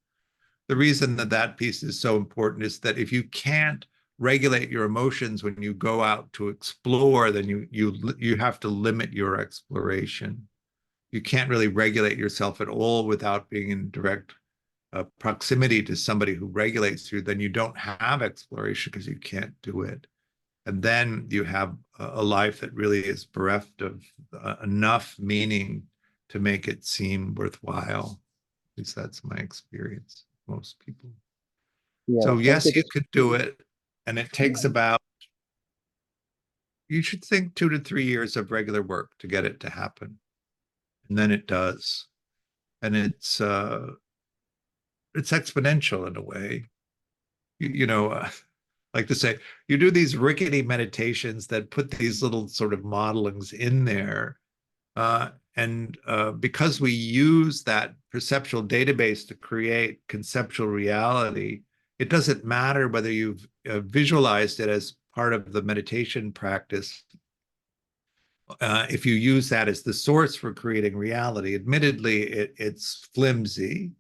S1: The reason that that piece is so important is that if you can't regulate your emotions when you go out to explore, then you have to limit your exploration. You can't really regulate yourself at all without being in direct proximity to somebody who regulates you. Then you don't have exploration because you can't do it. And then you have a life that really is bereft of enough meaning to make it seem worthwhile. At least that's my experience. Most people.
S3: Yeah,
S1: So
S3: thank you.
S1: yes, you could do it. And it takes about, you should think 2 to 3 years of regular work to get it to happen. And then it does. And it's exponential in a way. Like to say, you do these rickety meditations that put these little sort of modelings in there. And because we use that perceptual database to create conceptual reality, it doesn't matter whether you've visualized it as part of the meditation practice. If you use that as the source for creating reality, admittedly, it's flimsy,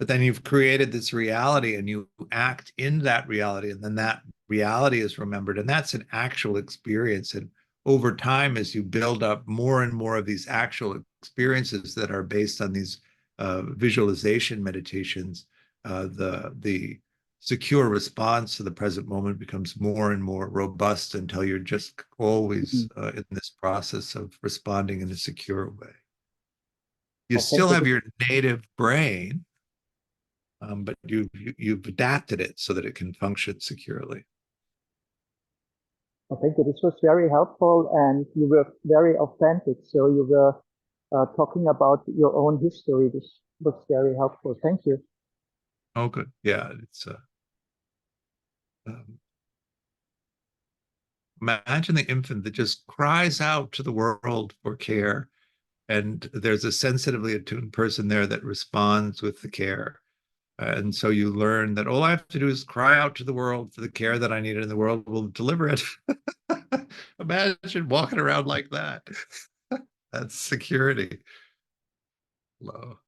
S1: but then you've created this reality and you act in that reality, and then that reality is remembered, and that's an actual experience. And over time, as you build up more and more of these actual experiences that are based on these visualization meditations, the secure response to the present moment becomes more and more robust until you're just always in this process of responding in a secure way. You still have your native brain, but you've adapted it so that it can function securely.
S3: I think this was very helpful, and you were very authentic. So you were talking about your own history. This was very helpful. Thank you.
S1: Oh, good. Yeah, it's imagine the infant that just cries out to the world for care, and there's a sensitively attuned person there that responds with the care. And so you learn that all I have to do is cry out to the world for the care that I need, and the world will deliver it. Imagine walking around like that. That's security. Low.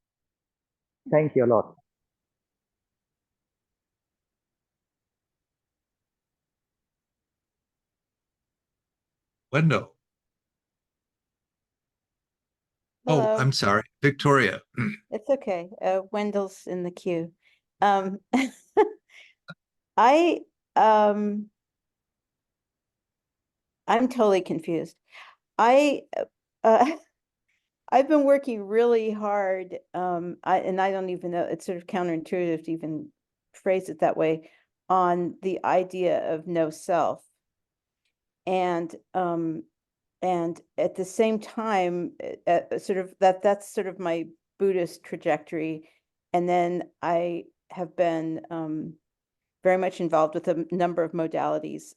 S3: Thank you a lot.
S1: Wendell. Oh,
S4: Hello.
S1: I'm sorry, Victoria.
S4: It's okay. Wendell's in the queue. Um, I I'm totally confused. I uh, I've been working really hard. And I don't even know, it's sort of counterintuitive to even phrase it that way, on the idea of no self. And at the same time, sort of that's sort of my Buddhist trajectory. And then I have been very much involved with a number of modalities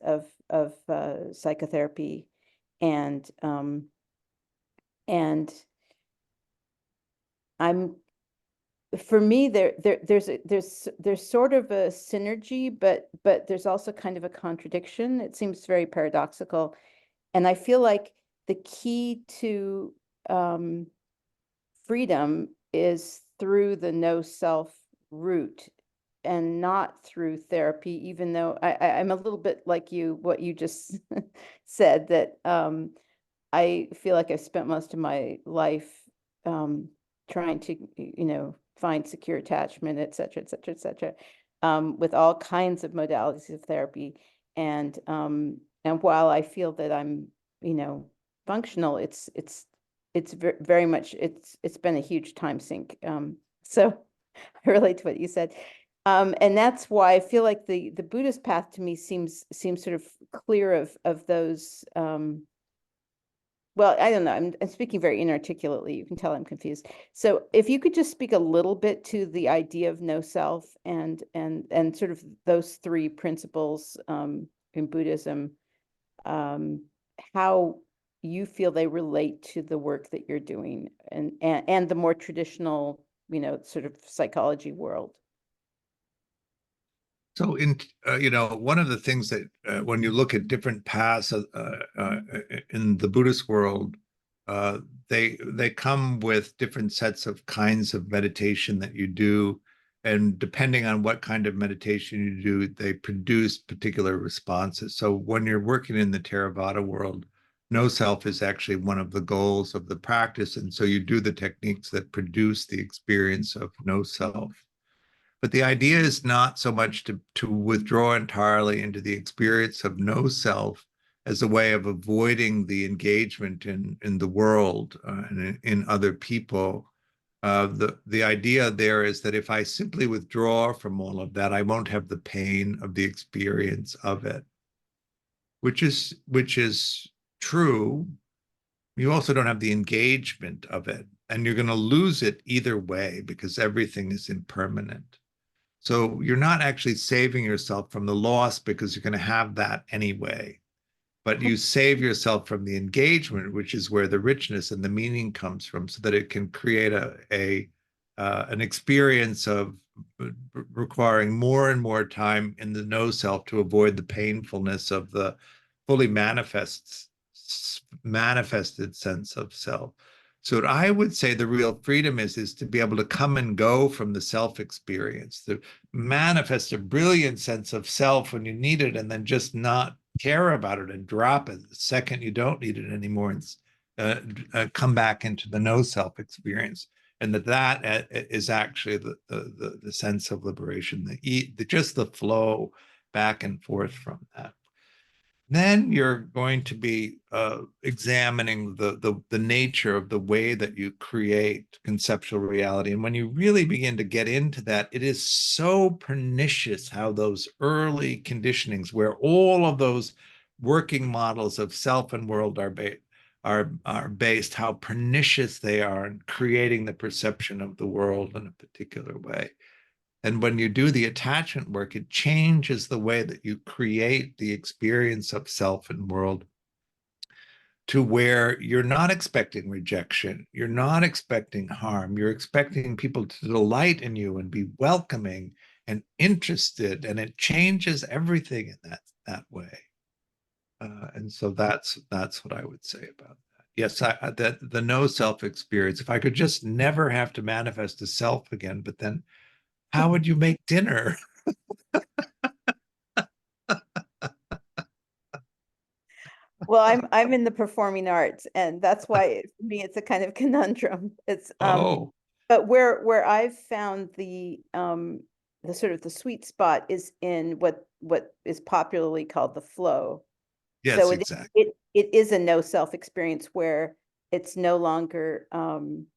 S4: of psychotherapy, and and I'm for me there's sort of a synergy, but there's also kind of a contradiction. It seems very paradoxical. And I feel like the key to freedom is through the no self route, and not through therapy, even though I'm a little bit like you, what you just said, that I feel like I've spent most of my life trying to, find secure attachment, et cetera, et cetera, et cetera, with all kinds of modalities of therapy. And while I feel that I'm, functional, it's very much, it's been a huge time sink. So I relate to what you said. And that's why I feel like the Buddhist path to me seems sort of clear of those. Well, I don't know. I'm speaking very inarticulately. You can tell I'm confused. So if you could just speak a little bit to the idea of no self, and sort of those three principles in Buddhism, how you feel they relate to the work that you're doing, and the more traditional, sort of psychology world.
S1: So one of the things that when you look at different paths in the Buddhist world, they come with different sets of kinds of meditation that you do, and depending on what kind of meditation you do, they produce particular responses. So when you're working in the Theravada world, no self is actually one of the goals of the practice, and so you do the techniques that produce the experience of no self. But the idea is not so much to withdraw entirely into the experience of no self as a way of avoiding the engagement in the world and in other people. The idea there is that if I simply withdraw from all of that, I won't have the pain of the experience of it, which is true. You also don't have the engagement of it, and you're going to lose it either way because everything is impermanent. So you're not actually saving yourself from the loss because you're going to have that anyway. But you save yourself from the engagement, which is where the richness and the meaning comes from, so that it can create an experience of requiring more and more time in the no self to avoid the painfulness of the fully manifested sense of self. So what I would say the real freedom is to be able to come and go from the self experience, to manifest a brilliant sense of self when you need it, and then just not care about it and drop it the second you don't need it anymore, and come back into the no self experience. And that is actually the sense of liberation, just the flow back and forth from that. Then you're going to be examining the nature of the way that you create conceptual reality. And when you really begin to get into that, it is so pernicious how those early conditionings, where all of those working models of self and world are based, how pernicious they are in creating the perception of the world in a particular way. And when you do the attachment work, it changes the way that you create the experience of self and world, to where you're not expecting rejection, you're not expecting harm, you're expecting people to delight in you and be welcoming and interested, and it changes everything in that way. And so that's what I would say about that. Yes, that the no self experience. If I could just never have to manifest a self again, but then how would you make dinner?
S4: Well, I'm in the performing arts, and that's why for me it's a kind of conundrum. It's
S1: Oh,
S4: but where I've found the sort of the sweet spot is in what is popularly called the flow.
S1: yes,
S4: So
S1: exactly.
S4: it is a no self experience where it's no longer I'm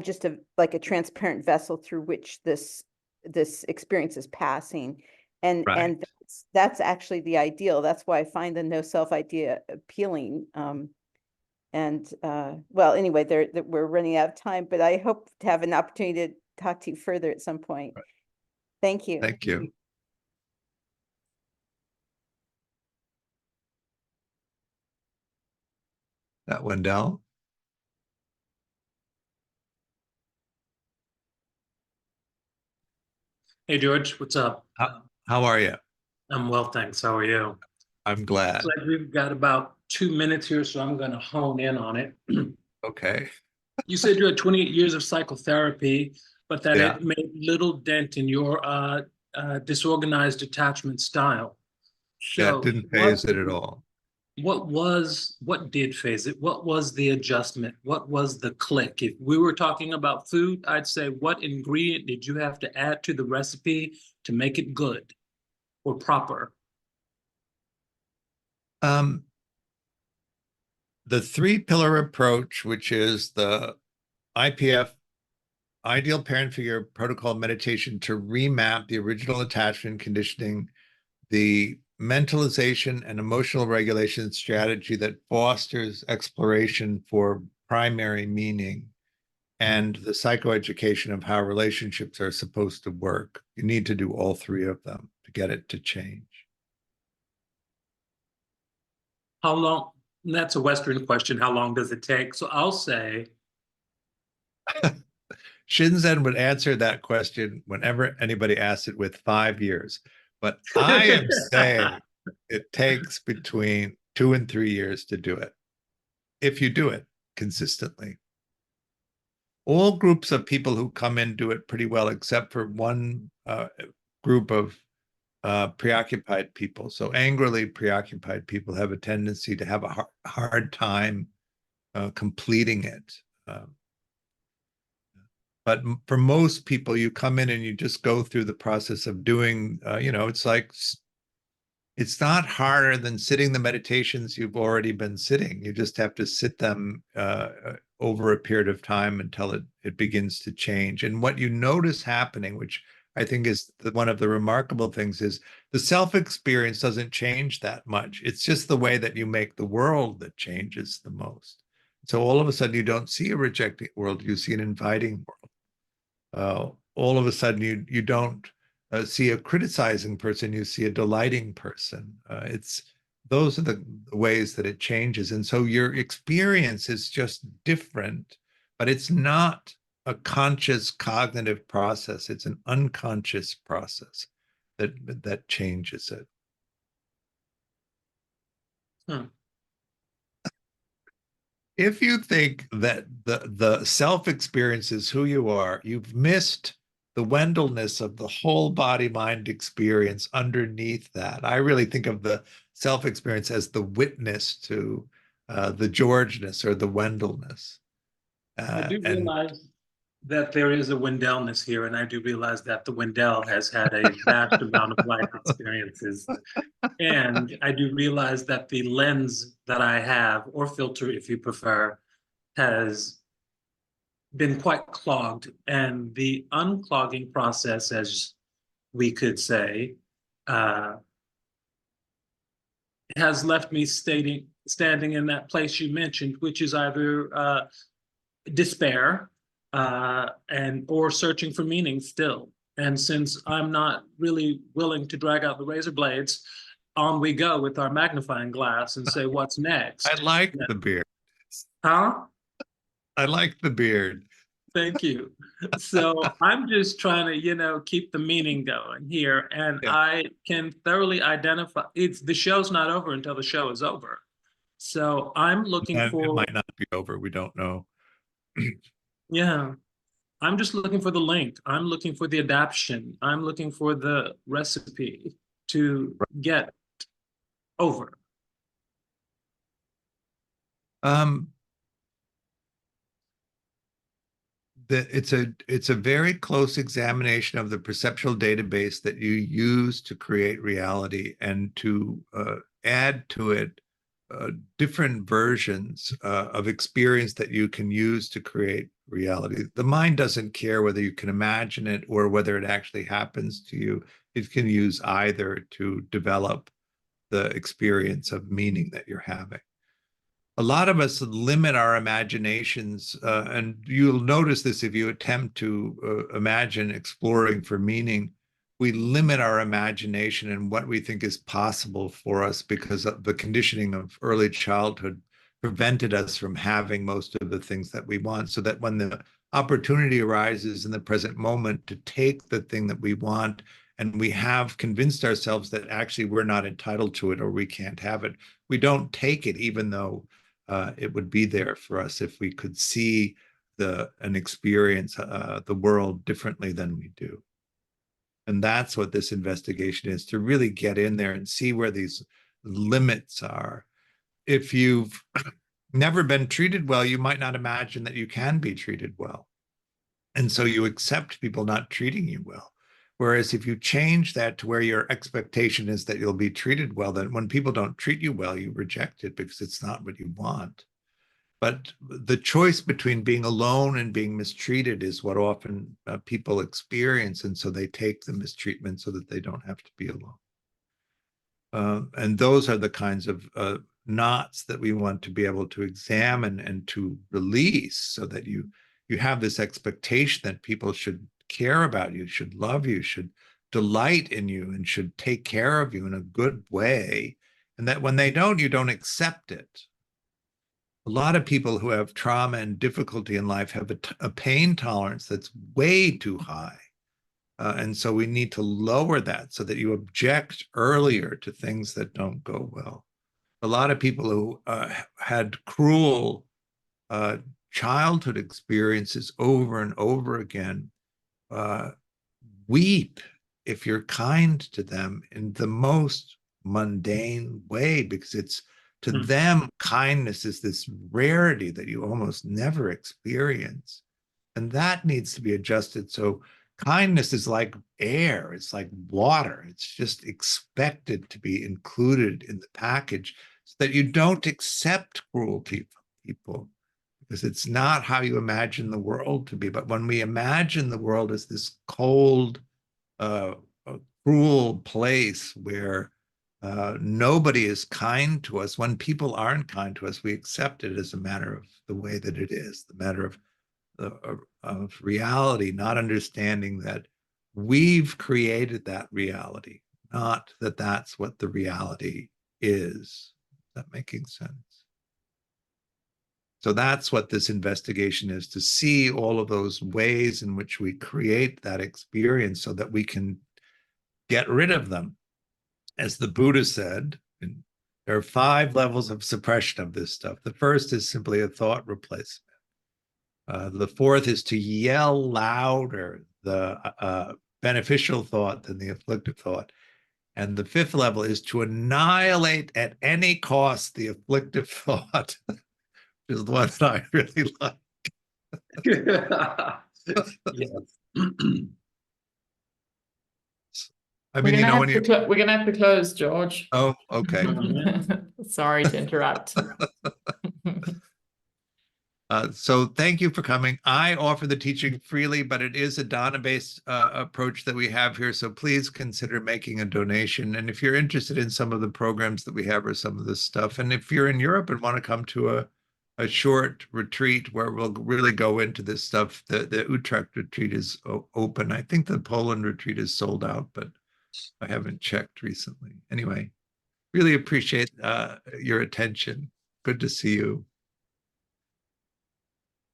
S4: just like a transparent vessel through which this experience is passing, and
S1: Right.
S4: that's actually the ideal. That's why I find the no self idea appealing. And well, anyway, we're running out of time, but I hope to have an opportunity to talk to you further at some point.
S1: Right.
S4: Thank you.
S1: Thank you. That Wendell.
S5: Hey George, what's up?
S1: How are you?
S5: I'm well, thanks. How are you?
S1: I'm glad.
S5: Looks like we've got about 2 minutes here, so I'm going to hone in on it.
S1: Okay.
S5: You said you had 28 years of psychotherapy, but that
S1: Yeah.
S5: it made little dent in your disorganized attachment style.
S1: Yeah, it
S5: So
S1: didn't phase it at all.
S5: what did phase it? What was the adjustment? What was the click? If we were talking about food, I'd say what ingredient did you have to add to the recipe to make it good or proper?
S1: The three-pillar approach, which is the IPF, Ideal Parent Figure Protocol Meditation, to remap the original attachment conditioning, the mentalization and emotional regulation strategy that fosters exploration for primary meaning, and the psychoeducation of how relationships are supposed to work. You need to do all three of them to get it to change.
S5: How long? That's a Western question. How long does it take? So I'll say,
S1: Shinzen would answer that question whenever anybody asks it with 5 years. But I am saying it takes between 2 and 3 years to do it, if you do it consistently. All groups of people who come in do it pretty well, except for one group of preoccupied people. So angrily preoccupied people have a tendency to have a hard time completing it. But for most people, you come in and you just go through the process of doing, it's like, it's not harder than sitting the meditations you've already been sitting. You just have to sit them over a period of time until it begins to change. And what you notice happening, which I think is one of the remarkable things, is the self-experience doesn't change that much. It's just the way that you make the world that changes the most. So all of a sudden, you don't see a rejecting world, you see an inviting world. All of a sudden, you don't see a criticizing person, you see a delighting person. Those are the ways that it changes. And so your experience is just different, but it's not a conscious cognitive process. It's an unconscious process that changes it.
S5: hmm.
S1: If you think that the self-experience is who you are, you've missed the Wendellness of the whole body-mind experience underneath that. I really think of the self-experience as the witness to the Georgeness or the Wendellness.
S5: I do
S1: And
S5: realize that there is a Wendellness here, and I do realize that the Wendell has had a vast amount of life experiences. And I do realize that the lens that I have, or filter if you prefer, has been quite clogged. And the unclogging process, as we could say, has left me standing in that place you mentioned, which is either despair and or searching for meaning still. And since I'm not really willing to drag out the razor blades, on we go with our magnifying glass and say, what's next?
S1: I like the beard.
S5: Huh?
S1: I like the beard.
S5: Thank you. So I'm just trying to, keep the meaning going here. And
S1: Yeah.
S5: I can thoroughly identify the show's not over until the show is over. So I'm looking
S1: And it
S5: for,
S1: might not be over. We don't know.
S5: yeah, I'm just looking for the link. I'm looking for the adaption. I'm looking for the recipe to get over.
S1: Um, it's a very close examination of the perceptual database that you use to create reality and to add to it different versions of experience that you can use to create reality. The mind doesn't care whether you can imagine it or whether it actually happens to you. It can use either to develop the experience of meaning that you're having. A lot of us limit our imaginations, and you'll notice this if you attempt to imagine exploring for meaning. We limit our imagination and what we think is possible for us because of the conditioning of early childhood prevented us from having most of the things that we want, so that when the opportunity arises in the present moment to take the thing that we want, and we have convinced ourselves that actually we're not entitled to it or we can't have it, we don't take it, even though it would be there for us if we could see and experience the world differently than we do. And that's what this investigation is, to really get in there and see where these limits are. If you've never been treated well, you might not imagine that you can be treated well. And so you accept people not treating you well. Whereas if you change that to where your expectation is that you'll be treated well, then when people don't treat you well, you reject it because it's not what you want. But the choice between being alone and being mistreated is what often people experience. And so they take the mistreatment so that they don't have to be alone. And those are the kinds of knots that we want to be able to examine and to release, so that you have this expectation that people should care about you, should love you, should delight in you, and should take care of you in a good way. And that when they don't, you don't accept it. A lot of people who have trauma and difficulty in life have a pain tolerance that's way too high. And so we need to lower that so that you object earlier to things that don't go well. A lot of people who had cruel childhood experiences over and over again weep if you're kind to them in the most mundane way, because it's to them, kindness is this rarity that you almost never experience. And that needs to be adjusted. So kindness is like air, it's like water. It's just expected to be included in the package so that you don't accept cruelty from people, because it's not how you imagine the world to be. But when we imagine the world as this cold, cruel place where nobody is kind to us, when people aren't kind to us, we accept it as a matter of the way that it is, the matter of reality, not understanding that we've created that reality, not that that's what the reality is. Is that making sense? So that's what this investigation is, to see all of those ways in which we create that experience so that we can get rid of them. As the Buddha said, there are 5 levels of suppression of this stuff. The first is simply a thought replacement. The 4th is to yell louder the beneficial thought than the afflictive thought. And the 5th level is to annihilate at any cost the afflictive thought, which is the one that I really like.
S5: Yes.
S1: I mean, you know, when you're...
S6: We're gonna have to close, George.
S1: Oh, okay.
S6: Sorry to interrupt.
S1: So thank you for coming. I offer the teaching freely, but it is a dana-based approach that we have here. So please consider making a donation. And if you're interested in some of the programs that we have or some of this stuff, and if you're in Europe and want to come to a short retreat where we'll really go into this stuff, the Utrecht retreat is open. I think the Poland retreat is sold out, but I haven't checked recently. Anyway, really appreciate your attention. Good to see you.